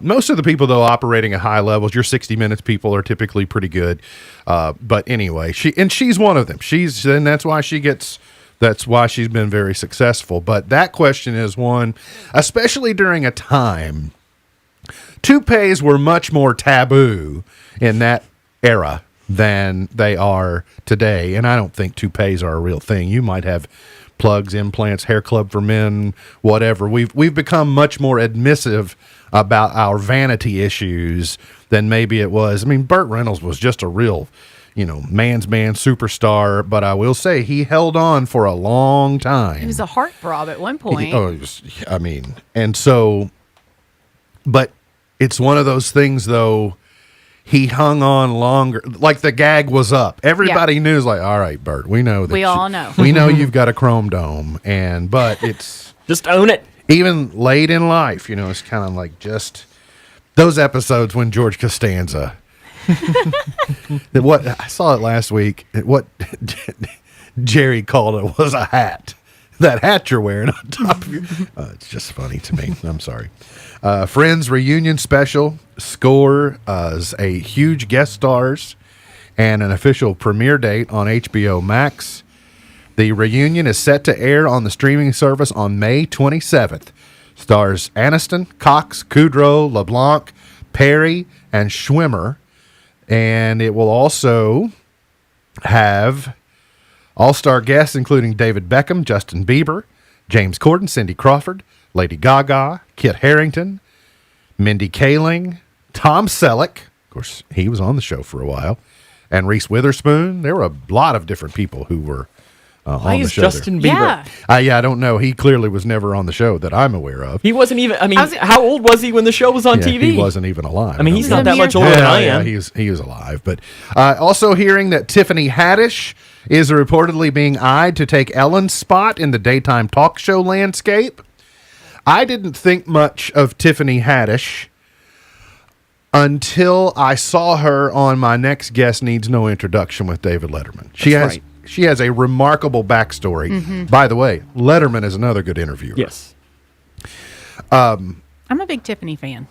Most of the people, though, operating at high levels, your 60 Minutes people are typically pretty good. But anyway, she's one of them. That's why she's been very successful. But that question is one, especially during a time, toupees were much more taboo in that era than they are today. And I don't think toupees are a real thing. You might have plugs, implants, hair club for men, whatever. We've become much more admissive about our vanity issues than maybe it was. I mean, Burt Reynolds was just a real, man's man superstar, but I will say he held on for a long time. He was a heartthrob at one point. But it's one of those things, though. He hung on longer, like the gag was up. Everybody knew, like, all right, Bert, we know that. We all know. We know you've got a chrome dome, but it's just own it. Even late in life, it's kind of like just those episodes when George Costanza. What I saw it last week. What Jerry called it was a hat. That hat you're wearing on top of you. It's just funny to me. I'm sorry. Friends reunion special scores a huge guest stars and an official premiere date on HBO Max. The reunion is set to air on the streaming service on May 27th. Stars Aniston, Cox, Kudrow, LeBlanc, Perry, and Schwimmer. And it will also have all-star guests including David Beckham, Justin Bieber, James Corden, Cindy Crawford, Lady Gaga, Kit Harington, Mindy Kaling, Tom Selleck, of course, he was on the show for a while, and Reese Witherspoon. There were a lot of different people who were on the show. Justin Bieber? I don't know. He clearly was never on the show that I'm aware of. He wasn't even, how old was he when the show was on TV? He wasn't even alive. I mean, he's not that much older than I am. Yeah, he was alive. But also hearing that Tiffany Haddish is reportedly being eyed to take Ellen's spot in the daytime talk show landscape. I didn't think much of Tiffany Haddish until I saw her on My Next Guest Needs No Introduction with David Letterman. She has a remarkable backstory. Mm-hmm. By the way, Letterman is another good interviewer. Yes. I'm a big Tiffany fan.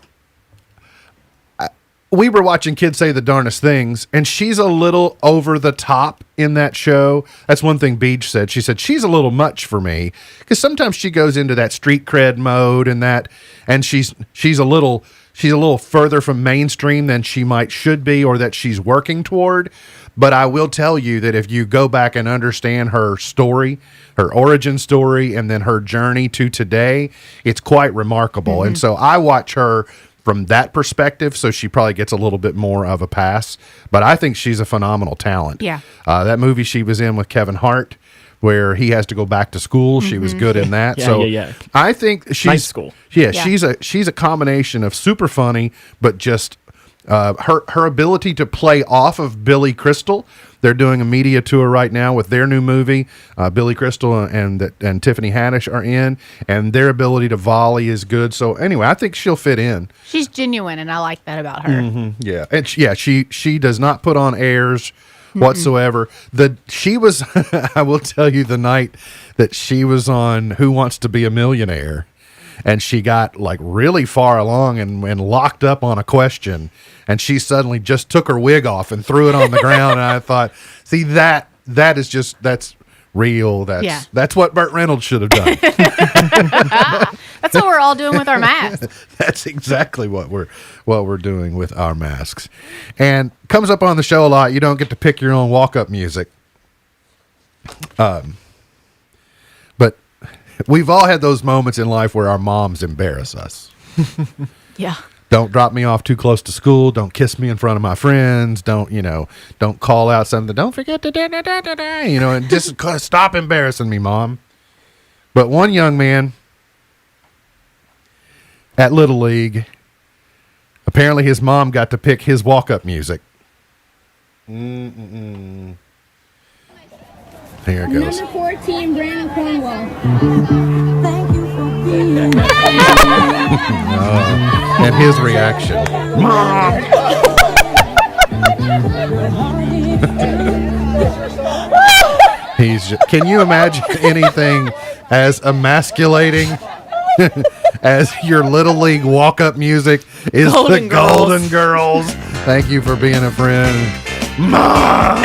We were watching Kids Say the Darnest Things, and she's a little over the top in that show. That's one thing Beach said. She said, she's a little much for me, because sometimes she goes into that street cred mode and she's a little further from mainstream than she should be, or that she's working toward. But I will tell you that if you go back and understand her story, her origin story, and then her journey to today, it's quite remarkable. Mm-hmm. And so I watch her from that perspective, so she probably gets a little bit more of a pass. But I think she's a phenomenal talent. Yeah. That movie she was in with Kevin Hart, where he has to go back to school. She was good in that. Yeah. I think she's Nice school. Yeah, she's a combination of super funny, but just her ability to play off of Billy Crystal. They're doing a media tour right now with their new movie. Billy Crystal and Tiffany Haddish are in, and their ability to volley is good. So anyway, I think she'll fit in. She's genuine, and I like that about her. Yeah, and she does not put on airs whatsoever. She was I will tell you, the night that she was on Who Wants to Be a Millionaire, and she got like really far along and locked up on a question, and she suddenly just took her wig off and threw it on the ground. And I thought, see, that's real. That's what Burt Reynolds should have done. That's what we're all doing with our masks. That's exactly what we're doing with our masks. And comes up on the show a lot. You don't get to pick your own walk-up music. But we've all had those moments in life where our moms embarrass us. Yeah. Don't drop me off too close to school. Don't kiss me in front of my friends. Don't call out something. Don't forget to and just stop embarrassing me, Mom. But one young man at Little League, apparently his mom got to pick his walk-up music. Here it goes. Number 14, Brandon Cornwall. Thank you for being And his reaction. Mom! Can you imagine anything as emasculating as your Little League walk-up music is the Golden Girls? Thank you for being a friend. Mom!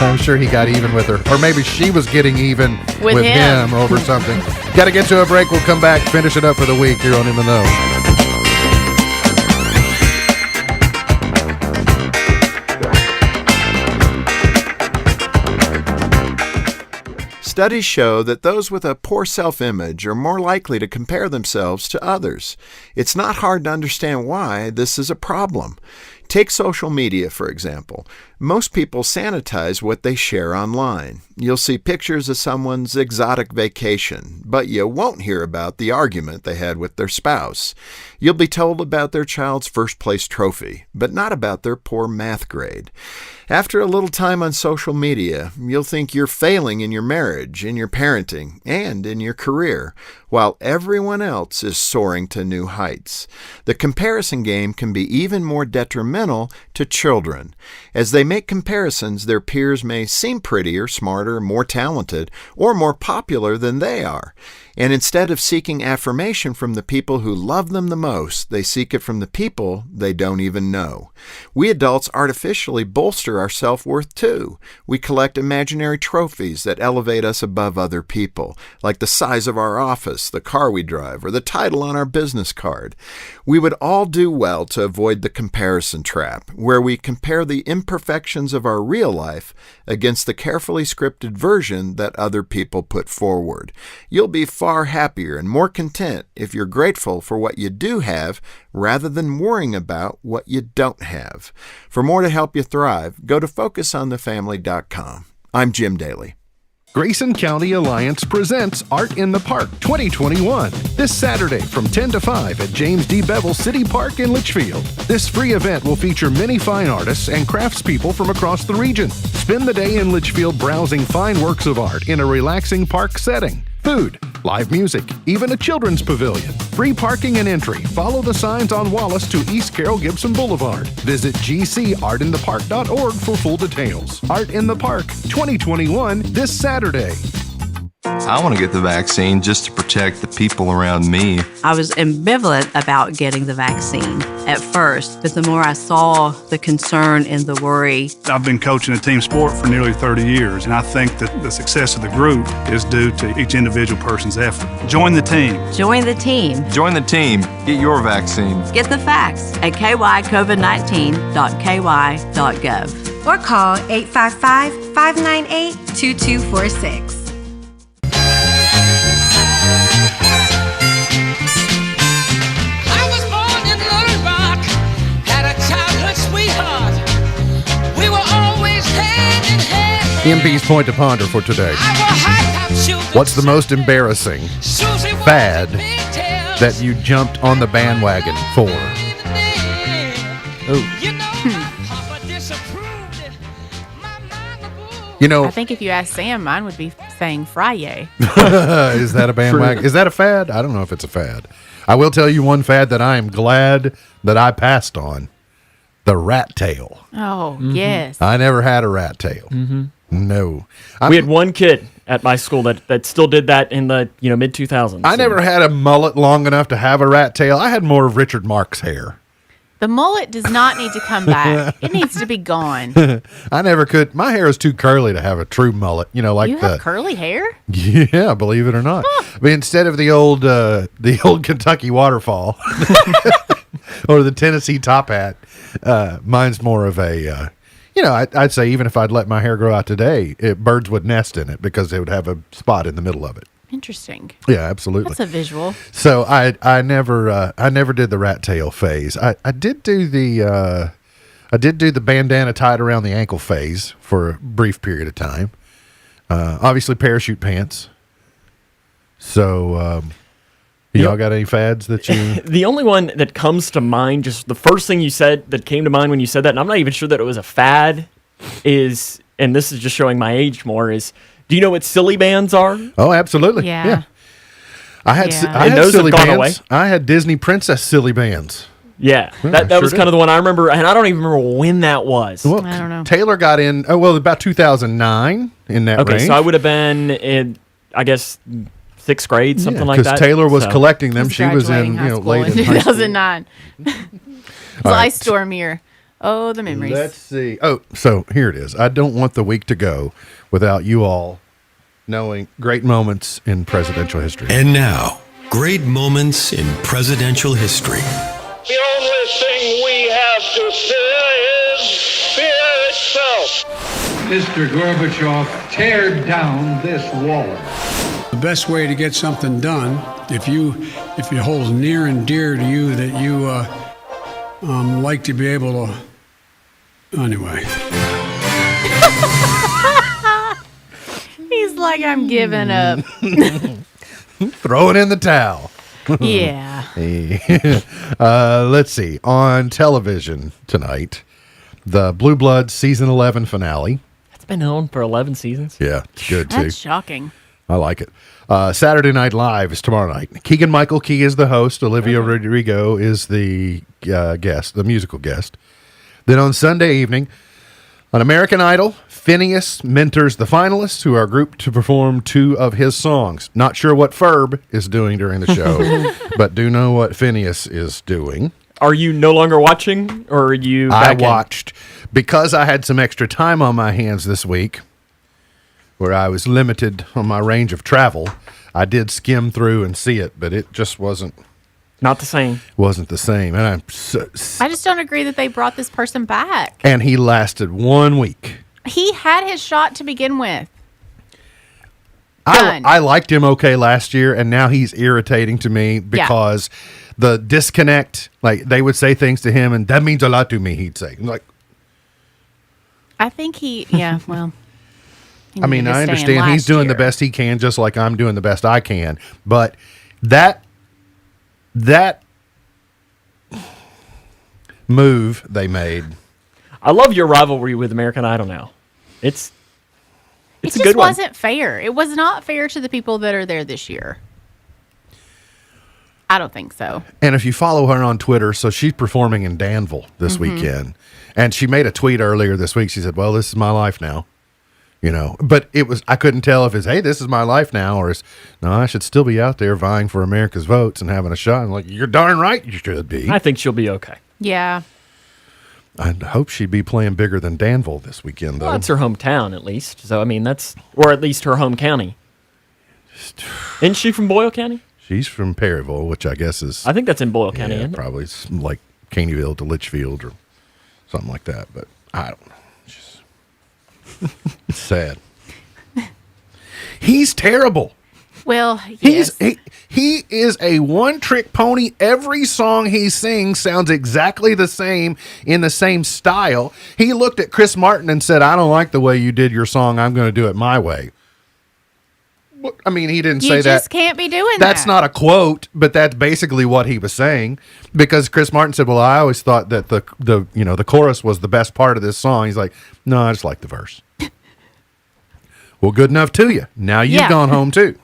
I'm sure he got even with her. Or maybe she was getting even with him over something. Got to get to a break. We'll come back, finish it up for the week here on In the Know. Studies show that those with a poor self-image are more likely to compare themselves to others. It's not hard to understand why this is a problem. Take social media, for example. Most people sanitize what they share online. You'll see pictures of someone's exotic vacation, but you won't hear about the argument they had with their spouse. You'll be told about their child's first-place trophy, but not about their poor math grade. After a little time on social media, you'll think you're failing in your marriage, in your parenting, and in your career, while everyone else is soaring to new heights. The comparison game can be even more detrimental to children. As they make comparisons, their peers may seem prettier, smarter, more talented, or more popular than they are. And instead of seeking affirmation from the people who love them the most, they seek it from the people they don't even know. We adults artificially bolster our self-worth too. We collect imaginary trophies that elevate us above other people, like the size of our office, the car we drive, or the title on our business card. We would all do well to avoid the comparison trap, where we compare the imperfections of our real life against the carefully scripted version that other people put forward. You'll be far happier and more content if you're grateful for what you do have rather than worrying about what you don't have. For more to help you thrive, go to FocusOnTheFamily.com. I'm Jim Daly. Grayson County Alliance presents Art in the Park 2021 this Saturday from 10 to 5 at James D. Bevel City Park in Litchfield. This free event will feature many fine artists and craftspeople from across the region. Spend the day in Litchfield browsing fine works of art in a relaxing park setting. Food, live music, even a children's pavilion. Free parking and entry. Follow the signs on Wallace to East Carroll Gibson Boulevard. Visit gcartinthepark.org for full details. Art in the Park 2021 this Saturday. I want to get the vaccine just to protect the people around me. I was ambivalent about getting the vaccine at first, but the more I saw the concern and the worry. I've been coaching a team sport for nearly 30 years, and I think that the success of the group is due to each individual person's effort. Join the team. Join the team. Join the team. Get your vaccine. Get the facts at kycovid19.ky.gov. Or call 855-598-2246. MP's point to ponder for today. What's the most embarrassing fad that you jumped on the bandwagon for? You know, I think if you ask Sam, mine would be saying Friday. Is that a bandwagon? Is that a fad? I don't know if it's a fad. I will tell you one fad that I am glad that I passed on. The rat tail. Oh, yes. I never had a rat tail. No. We had one kid at my school that still did that in the mid 2000s. I never had a mullet long enough to have a rat tail. I had more of Richard Marx hair. The mullet does not need to come back. It needs to be gone. I never could. My hair is too curly to have a true mullet. Like you have curly hair? Yeah, believe it or not. But instead of the old Kentucky waterfall or the Tennessee top hat, mine's more of a. I'd say even if I'd let my hair grow out today, birds would nest in it because they would have a spot in the middle of it. Interesting. Yeah, absolutely. That's a visual. So I never did the rat tail phase. I did do the bandana tied around the ankle phase for a brief period of time. Obviously parachute pants. So y'all got any fads that you? The only one that comes to mind, just the first thing you said that came to mind when you said that, and I'm not even sure that it was a fad, is, and this is just showing my age more, is, do you know what silly bands are? Oh, absolutely. Yeah. I had those silly have gone bands. I had Disney Princess silly bands. Yeah, that sure was kind of the one I remember, and I don't even remember when that was. Well, I don't know. Taylor got in, about 2009 in that range. Okay, so I would have been in, I guess, 6th grade, something like that. Because Taylor was collecting them. She was in, late in high school. 2009. Ice Storm year. Oh, the memories. Let's see. Oh, so here it is. I don't want the week to go without you all knowing great moments in presidential history. And now, great moments in presidential history. The only thing we have to fear is fear itself. Mr. Gorbachev, tear down this wall. The best way to get something done, if it holds near and dear to you that you like to be able to. Anyway. He's like, I'm giving up. Throw it in the towel. Yeah. Let's see. On television tonight, the Blue Bloods season 11 finale. It's been on for 11 seasons. Yeah, it's good too. That's shocking. I like it. Saturday Night Live is tomorrow night. Keegan-Michael Key is the host. Olivia Rodrigo is the guest, the musical guest. Then on Sunday evening, on American Idol, Phineas mentors the finalists who are grouped to perform 2 of his songs. Not sure what Ferb is doing during the show, but do know what Phineas is doing. Are you no longer watching, or are you I back in? watched. Because I had some extra time on my hands this week, where I was limited on my range of travel, I did skim through and see it, but it just wasn't. Not the same. Wasn't the same. And I just don't agree that they brought this person back. And he lasted 1 week. He had his shot to begin with. I liked him okay last year, and now he's irritating to me because the disconnect, like they would say things to him, and that means a lot to me, he'd say. Like, I think well. I mean, I understand he's doing the best he can, just like I'm doing the best I can. But that move they made. I love your rivalry with American Idol now. It's a good one. It just wasn't fair. It was not fair to the people that are there this year. I don't think so. And if you follow her on Twitter, so she's performing in Danville this weekend. And she made a tweet earlier this week. She said, well, this is my life now. But I couldn't tell if it's, hey, this is my life now, or it's, no, I should still be out there vying for America's votes and having a shot. I'm like, you're darn right you should be. I think she'll be okay. Yeah. I hope she'd be playing bigger than Danville this weekend, though. Well, that's her hometown, at least. So, I mean, or at least her home county. Isn't she from Boyle County? She's from Perryville, which I guess is... I think that's in Boyle County, isn't it? Probably it's like Caneyville to Litchfield or something like that, but I don't know. It's sad. He's terrible. Well, yes. He is a one-trick pony. Every song he sings sounds exactly the same in the same style. He looked at Chris Martin and said, I don't like the way you did your song. I'm going to do it my way. I mean, he didn't say that. You just can't be doing that. That's not a quote, but that's basically what he was saying. Because Chris Martin said, well, I always thought that the chorus was the best part of this song. He's like, no, I just like the verse. Well, good enough to you. Now you've gone home too.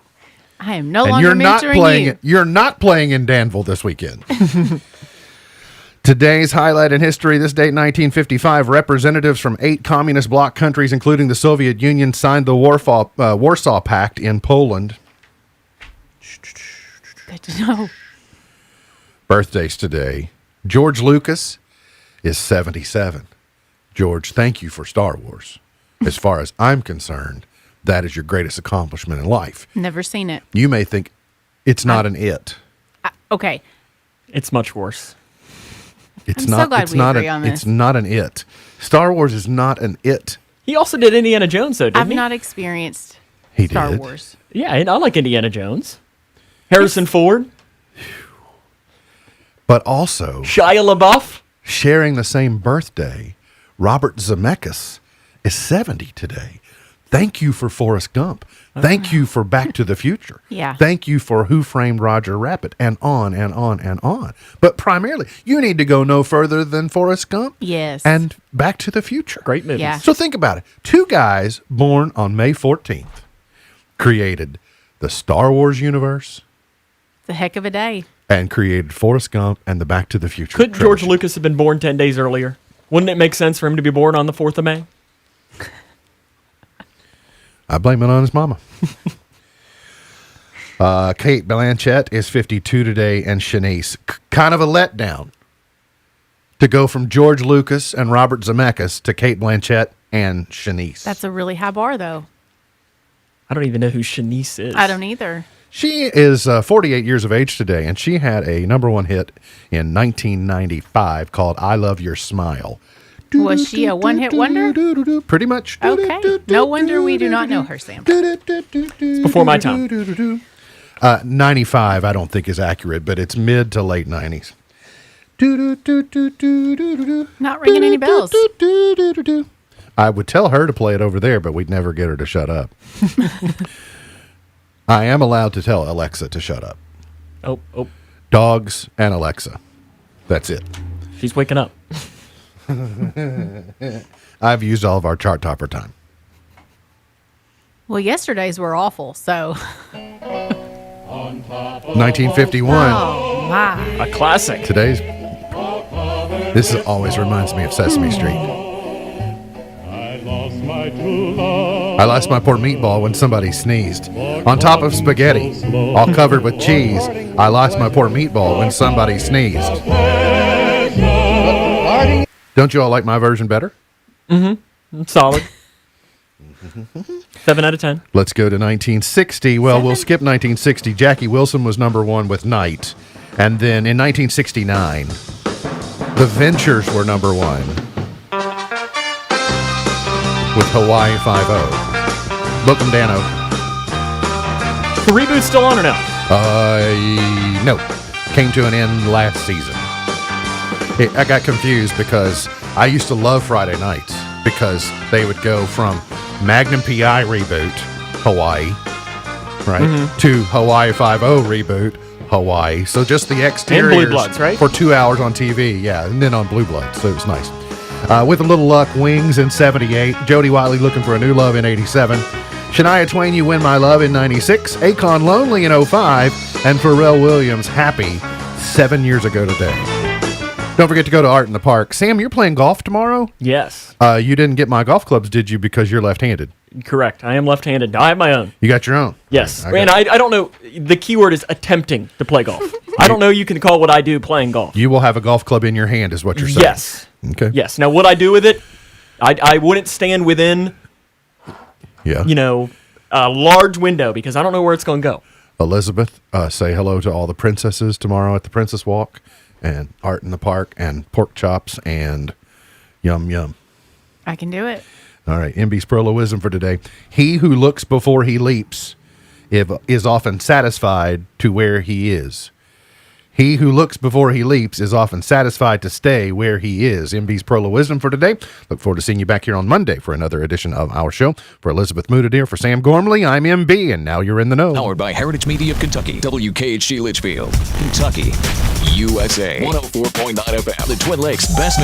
I am no longer mentoring you. You're not playing in Danville this weekend. Today's highlight in history, this date, 1955, representatives from 8 communist bloc countries, including the Soviet Union, signed the Warsaw Pact in Poland. Good to know. Birthdays today. George Lucas is 77. George, thank you for Star Wars. As far as I'm concerned, that is your greatest accomplishment in life. Never seen it. You may think it's not an it. Okay. It's much worse. It's I'm not, so glad it's we not agree on this. It's not an it. Star Wars is not an it. He also did Indiana Jones, though, didn't I've he? not experienced He Star did. Wars. Yeah, and I like Indiana Jones. Harrison Ford. But also, Shia LaBeouf. sharing the same birthday, Robert Zemeckis is 70 today. Thank you for Forrest Gump. Thank you for Back to the Future. Yeah. Thank you for Who Framed Roger Rabbit, and on and on and on. But primarily, you need to go no further than Forrest Gump Yes. and Back to the Future. Great movies. Yeah. So think about it. 2 guys born on May 14th created the Star Wars universe It's a heck of a day. and created Forrest Gump and the Back to the Future. Could George trilogy. Lucas have been born 10 days earlier? Wouldn't it make sense for him to be born on the 4th of May? I blame it on his mama. Kate Blanchett is 52 today, and Shanice. Kind of a letdown to go from George Lucas and Robert Zemeckis to Kate Blanchett and Shanice. That's a really high bar, though. I don't even know who Shanice is. I don't either. She is 48 years of age today, and she had a #1 hit in 1995 called I Love Your Smile. Was she a one-hit wonder? Pretty much. Okay. No wonder we do not know her, Sam. It's before my time. 95, I don't think is accurate, but it's mid to late 90s. Not ringing any bells. I would tell her to play it over there, but we'd never get her to shut up. I am allowed to tell Alexa to shut up. Oh. Dogs and Alexa. That's it. She's waking up. I've used all of our chart topper time. Well, yesterday's were awful, so. 1951. Oh, my. A classic. Today's. This always reminds me of Sesame Street. I lost my poor meatball when somebody sneezed. On top of spaghetti, all covered with cheese, I lost my poor meatball when somebody sneezed. Don't you all like my version better? Mm-hmm. Solid. 7 out of 10. Let's go to 1960. Well, we'll skip 1960. Jackie Wilson was #1 with Night. And then in 1969, The Ventures were #1 with Hawaii Five-0. Book 'em, Dano. The reboot's still on or no? No. Came to an end last season. I got confused because I used to love Friday nights because they would go from Magnum PI reboot, Hawaii, right, to Hawaii Five-0 reboot, Hawaii. So just the exteriors And Blue Bloods, right? for 2 hours on TV, yeah, and then on Blue Bloods, so it was nice. With a little luck, Wings in 78, Jody Wiley Looking for a New Love in 87, Shania Twain, You Win My Love in 96, Akon Lonely in 05, and Pharrell Williams, Happy 7 years ago today. Don't forget to go to Art in the Park. Sam, you're playing golf tomorrow? Yes. You didn't get my golf clubs, did you, because you're left-handed? Correct. I am left-handed. I have my own. You got your own? Yes. Okay, And I don't know. The key word is attempting to play golf. I don't know you can call what I do playing golf. You will have a golf club in your hand is what you're saying. Yes. Okay. Yes. Now, what I do with it, I wouldn't stand within, Yeah. A large window because I don't know where it's going to go. Elizabeth, say hello to all the princesses tomorrow at the Princess Walk, and Art in the Park, and pork chops, and yum yum. I can do it. All right, MB's Proloism for today. He who looks before he leaps is often satisfied to where he is. He who looks before he leaps is often satisfied to stay where he is. MB's Pearl of Wisdom for today. Look forward to seeing you back here on Monday for another edition of our show. For Elizabeth Mudadier, for Sam Gormley, I'm MB, and now you're in the know. Powered by Heritage Media of Kentucky, WKHG Litchfield, Kentucky, USA, 104.9 FM, the Twin Lakes best mix.